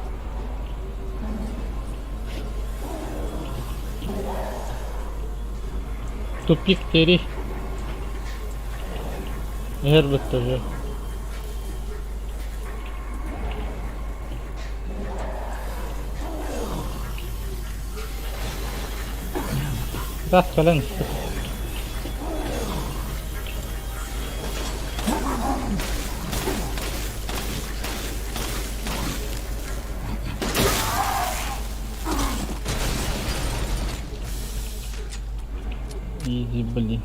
Тупиктери. Herbitte же. Biraz falan istek. Easy, блин.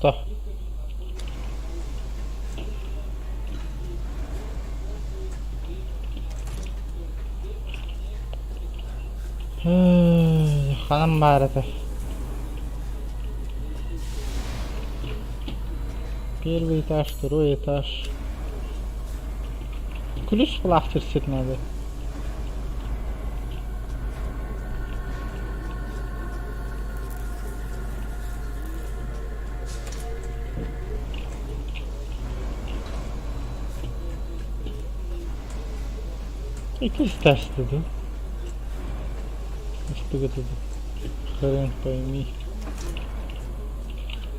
Так. Hanım bari. Первый этаж, второй этаж. Ключ пластырсить надо. İki ters dedi. İşte dedi. Хрен пойми.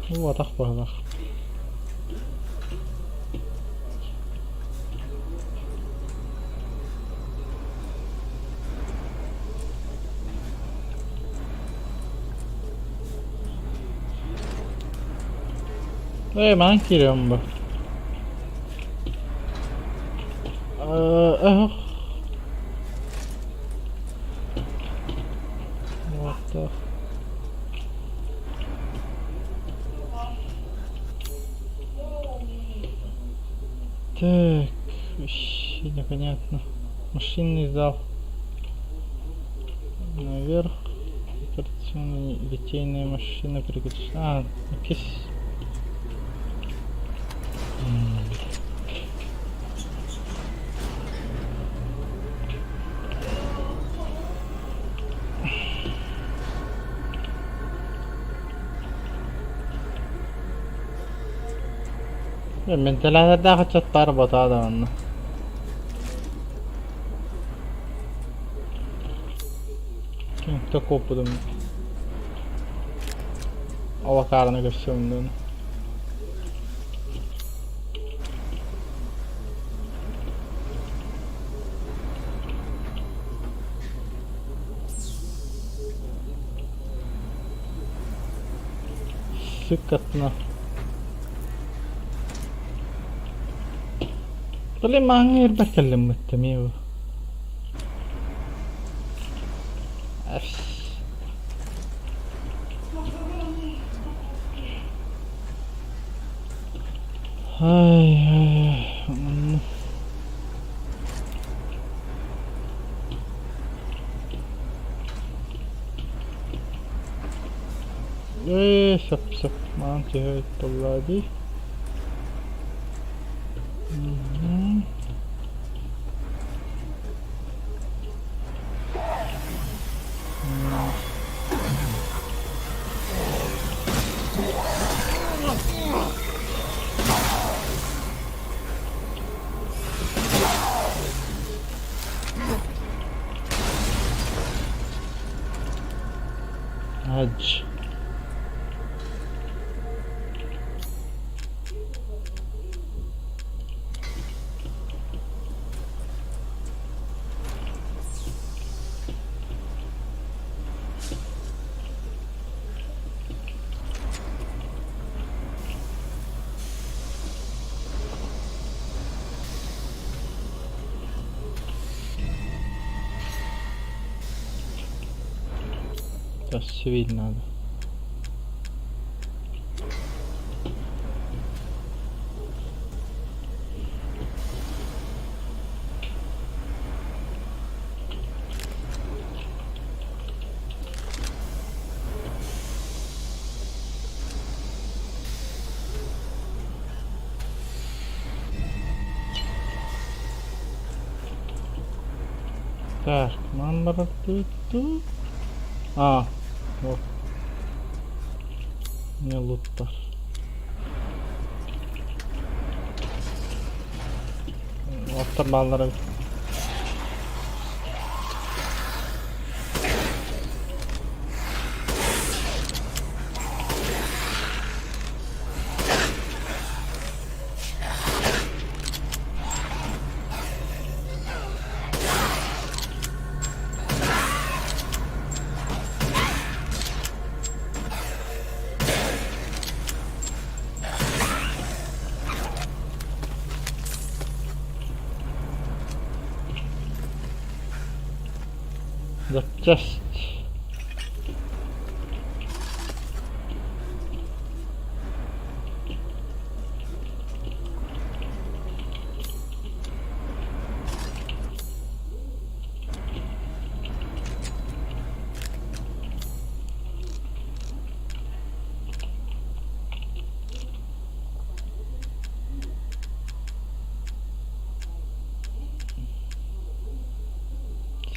Вот так погнал. Ben giriyorum bak. What the... Так, вообще непонятно. Машинный зал. Наверх. Операционная литейная машина переключена. А, якийсь. Ventilatorda hıçatlar batады onu. Çok okudum. Avatarını gösterdim. Sıkıntı. طلع ما غير بكلم التميم هاي ايه سب ما انتهيت طلابي Hacı. Сейчас все видно надо. Так, номер тут. А, вот. Не лутар. Лутар баллары. Запчасть.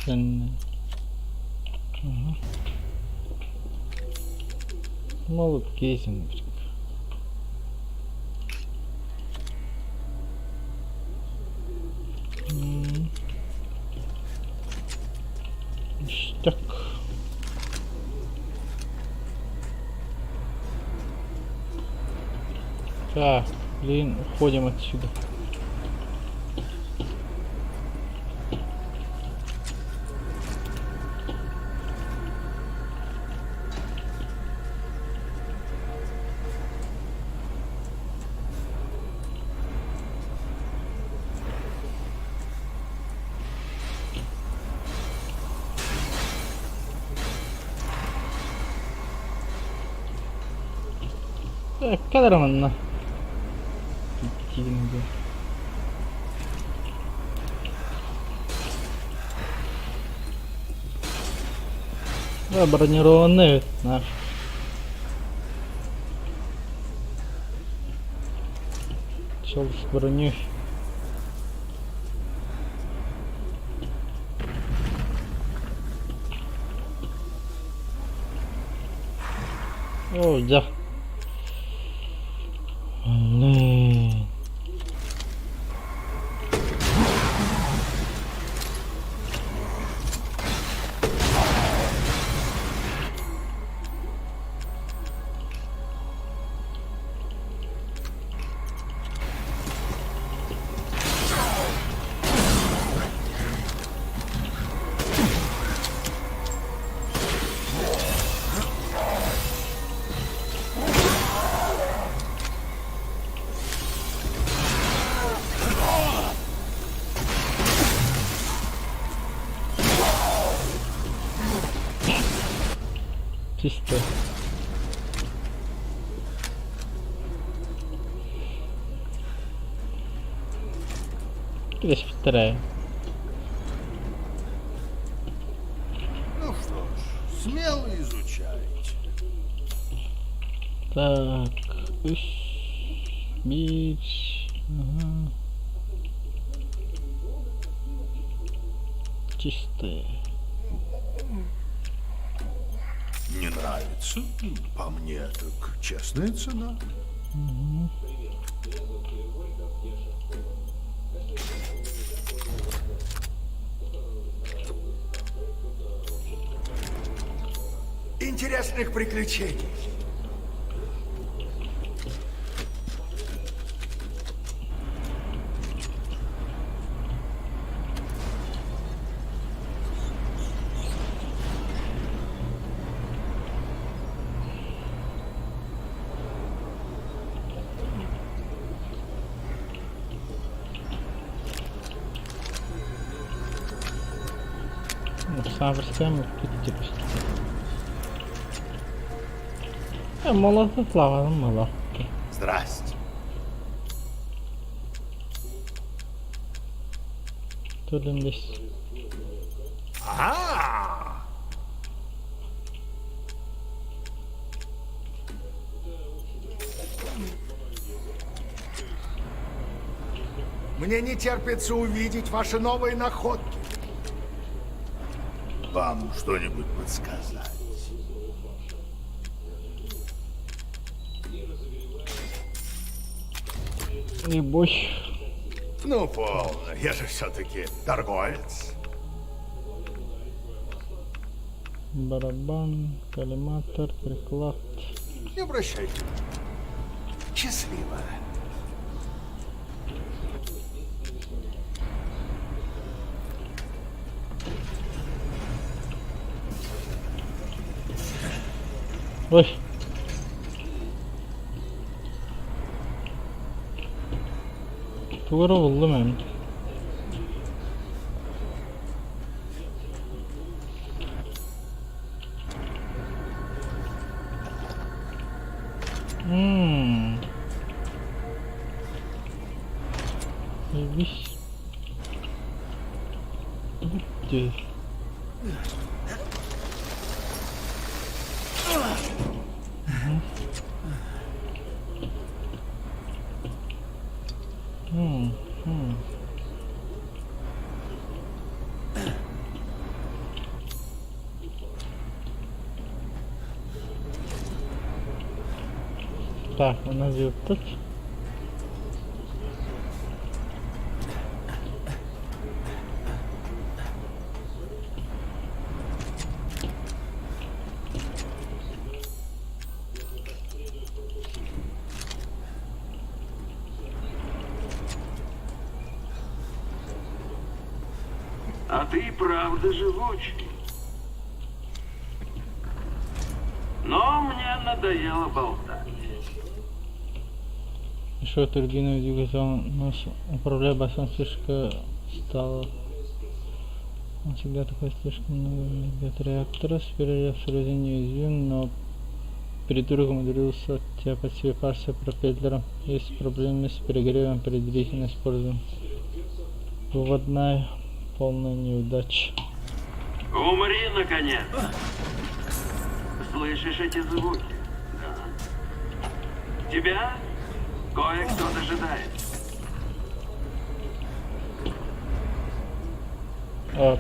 Ценный. Ага. Молот Гейзенберг. Ништяк. Так, блин, уходим отсюда. Кадроманна. Да, бронированный наш. Чел с броней. О, да. Блин. Чисто. Здесь вторая. Ну что ж, смело изучайте. Так, бич. Ага. Чистая. Не нравится? По мне так честная цена. Интересных приключений. Самая простая, тут типа. Молоток лава, молотки. Здрасте. Тут здесь. А, мне не терпится увидеть ваши новые находки. Вам что-нибудь подсказать? Небось. Ну, полно, я же все-таки торговец. Барабан, коллиматор, приклад. Не обращайте. Счастливо. Ой. Тугара булдым мен. Ебись. Где? Так, у нас є тут. А ты и правда живучий. Но мне надоело болтать. Еще турбина двигателя у нас управляя басом слишком стало. Он всегда такой слишком много идет реактора. Спереди абсолютно неуязвим, но придурок умудрился оттяпать себе фарсы пропеллером. Есть проблемы с перегревом при длительном использовании. Выводная полная неудача. Умри, наконец! Слышишь эти звуки? Да. Тебя кое-кто дожидается.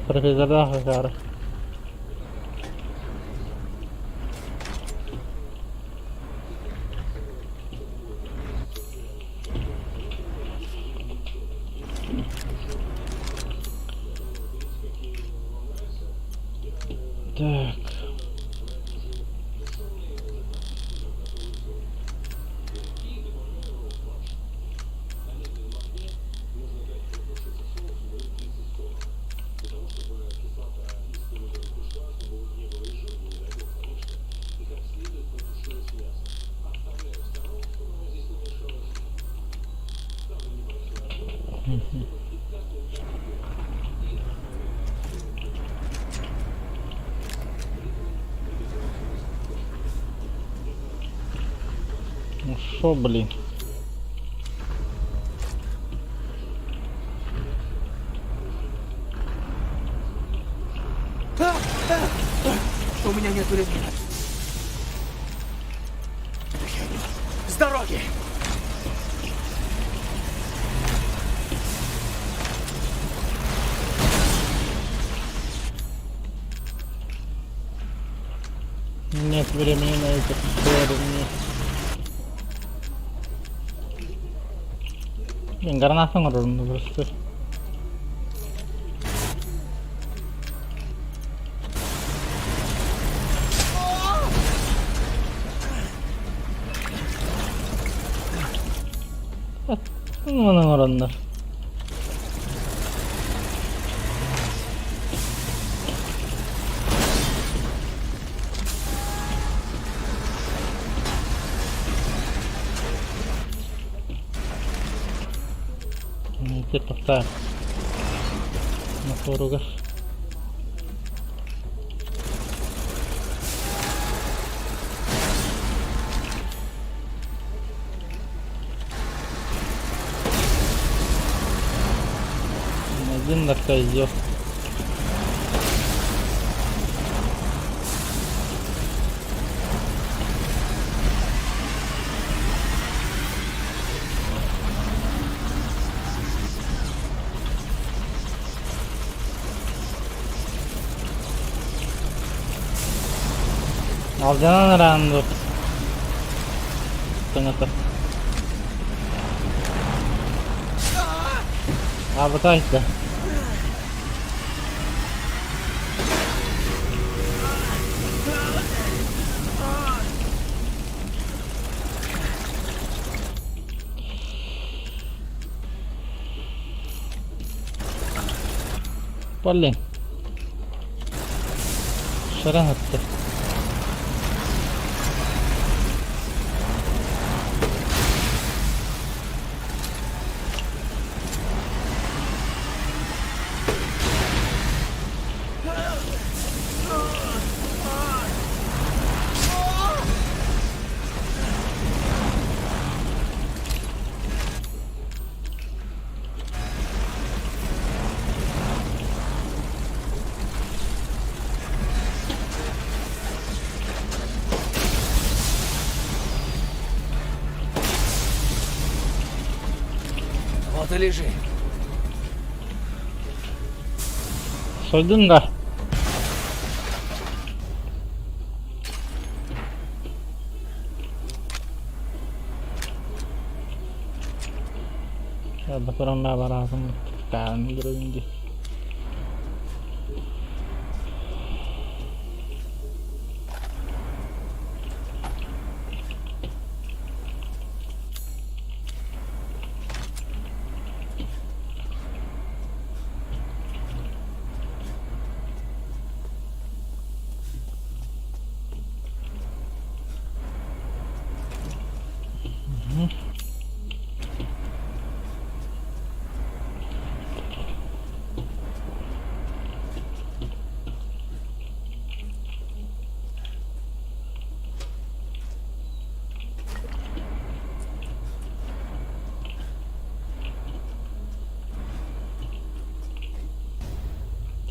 Профессор Дахагар. Так. Ну шо, блин. У меня нет времени. С дороги! Нет времени на это херни. Блин, гранатом ровно просто. Ну, ровно. Теперь поставим на форугах. да козёл. Alacaksın random. Ternyata. Apa tuh itu? Paling. Serang hati. Вот и лежи. Soydun da. Ya da kurang da var ağzım. Kan göründü.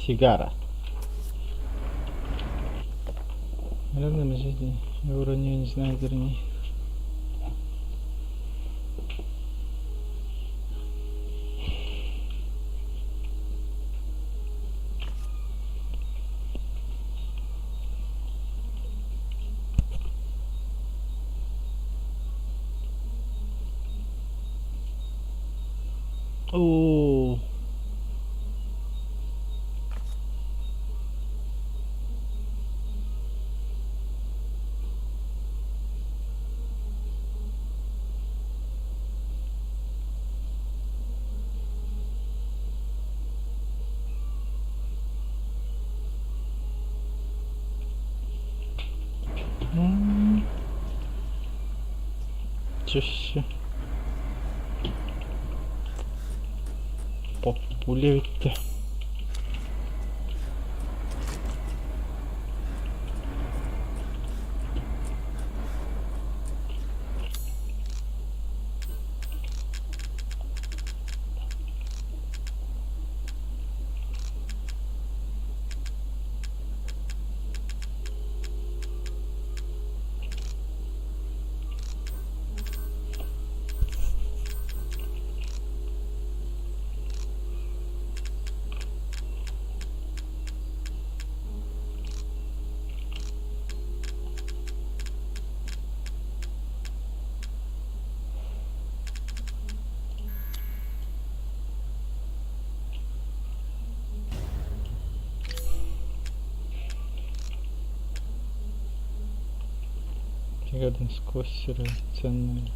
Сигара. Рядом жизни. Я уронил, не знаю, вернее. О. Чаще. Популевите. Рядом с классером ценные.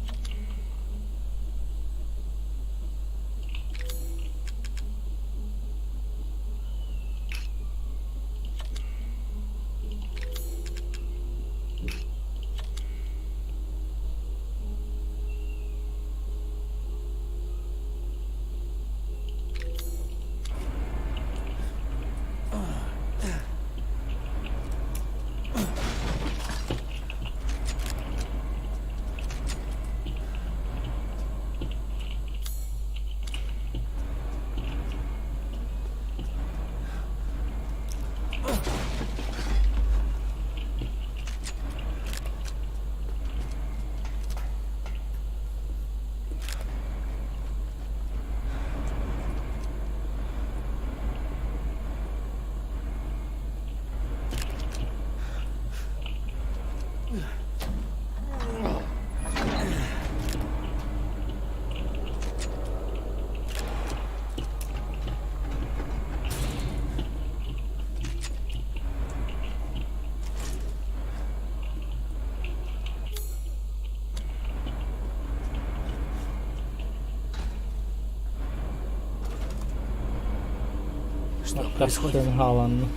Что происходит? Капитан Галан.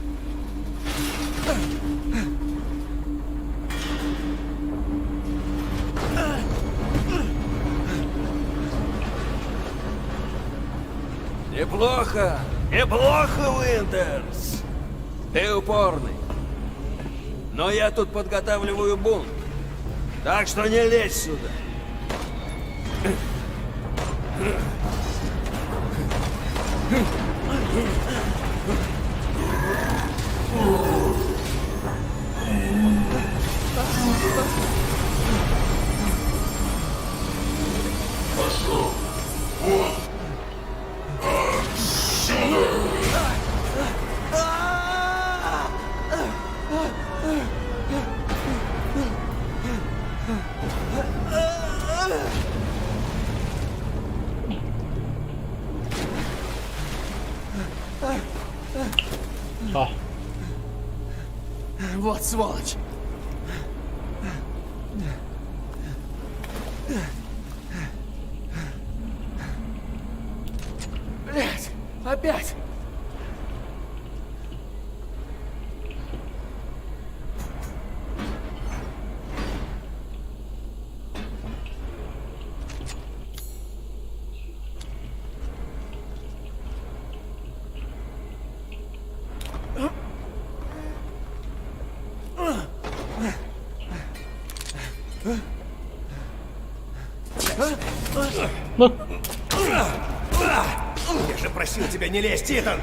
Неплохо, неплохо, Уинтерс. Ты упорный. Но я тут подготавливаю бунт. Так что не лезь сюда. А, Вот сволочь. Блять, опять. ну, Я же просил тебя не лезть, Итан!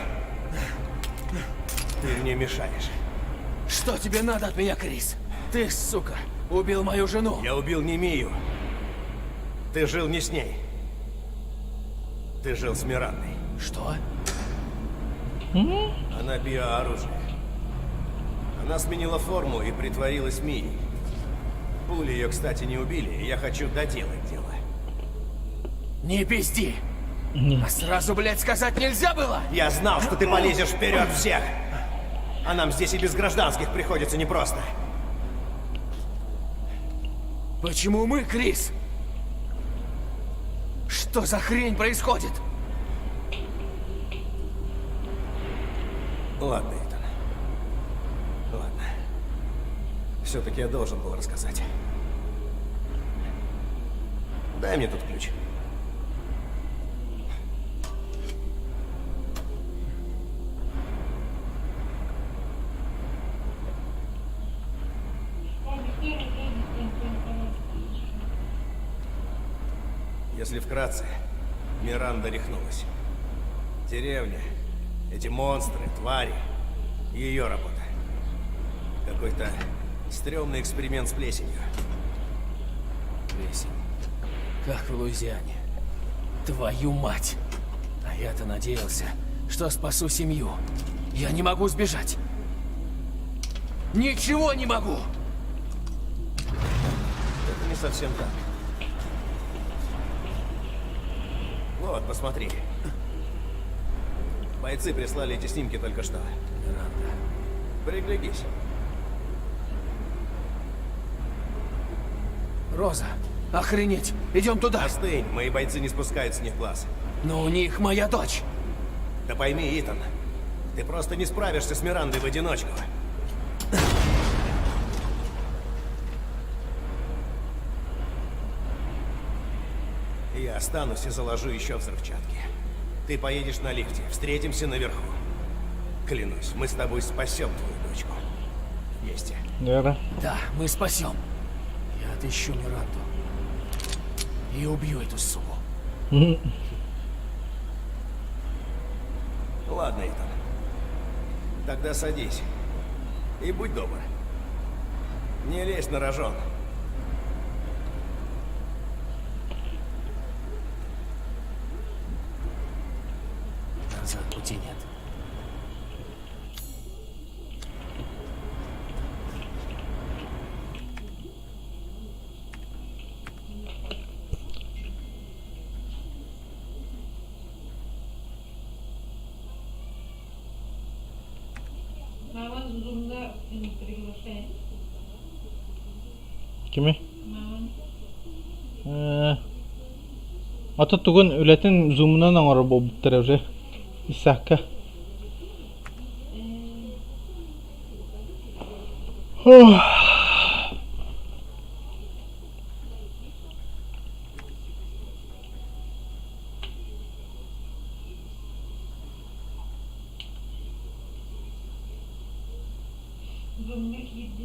Ты мне мешаешь. Что тебе надо от меня, Крис? Ты, сука, убил мою жену. Я убил не Мию. Ты жил не с ней. Ты жил с Мирандой. Что? Она биооружие. Она сменила форму и притворилась Мией. Пули ее, кстати, не убили, и я хочу доделать дело. Не пизди. А сразу, блядь, сказать нельзя было? Я знал, что ты полезешь вперед всех. А нам здесь и без гражданских приходится непросто. Почему мы, Крис? Что за хрень происходит? Ладно, Итан. Ладно. Все-таки я должен был рассказать. Дай мне тут ключ. Если вкратце, Миранда рехнулась. Деревня, эти монстры, твари, ее работа. Какой-то стрёмный эксперимент с плесенью. Плесень. Как в Луизиане. Твою мать! А я-то надеялся, что спасу семью. Я не могу сбежать. Ничего не могу! Это не совсем так. Вот, посмотри. Бойцы прислали эти снимки только что. Миранда. Приглядись. Роза, охренеть! Идем туда! Остынь, мои бойцы не спускают с них глаз. Но у них моя дочь! Да пойми, Итан, ты просто не справишься с Мирандой в одиночку. Я останусь и заложу еще взрывчатки. Ты поедешь на лифте, встретимся наверху. Клянусь, мы с тобой спасем твою дочку. Вместе. Вера. Да, мы спасем. Я отыщу Миранду. И убью эту суку. Ладно, Итан. Тогда садись. И будь добр. Не лезь на рожон. Назад пути нет. Маман Zoom'da приглашает. Kimi? Маман. Ata tugun ületin zoom'undan ağır bobuttır evre. İsakka. Zoom'da gitti.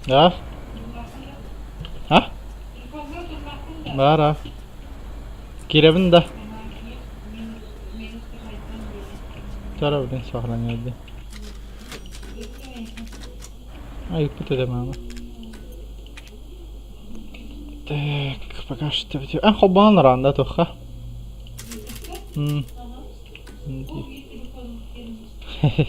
Ya? Ha? Bara. Girevin de. Tarafından saklanıyordu. Ayıp bu dedim ama. Tak, bagajda bitiyor. En xobanlar anda toxa. Hehehe.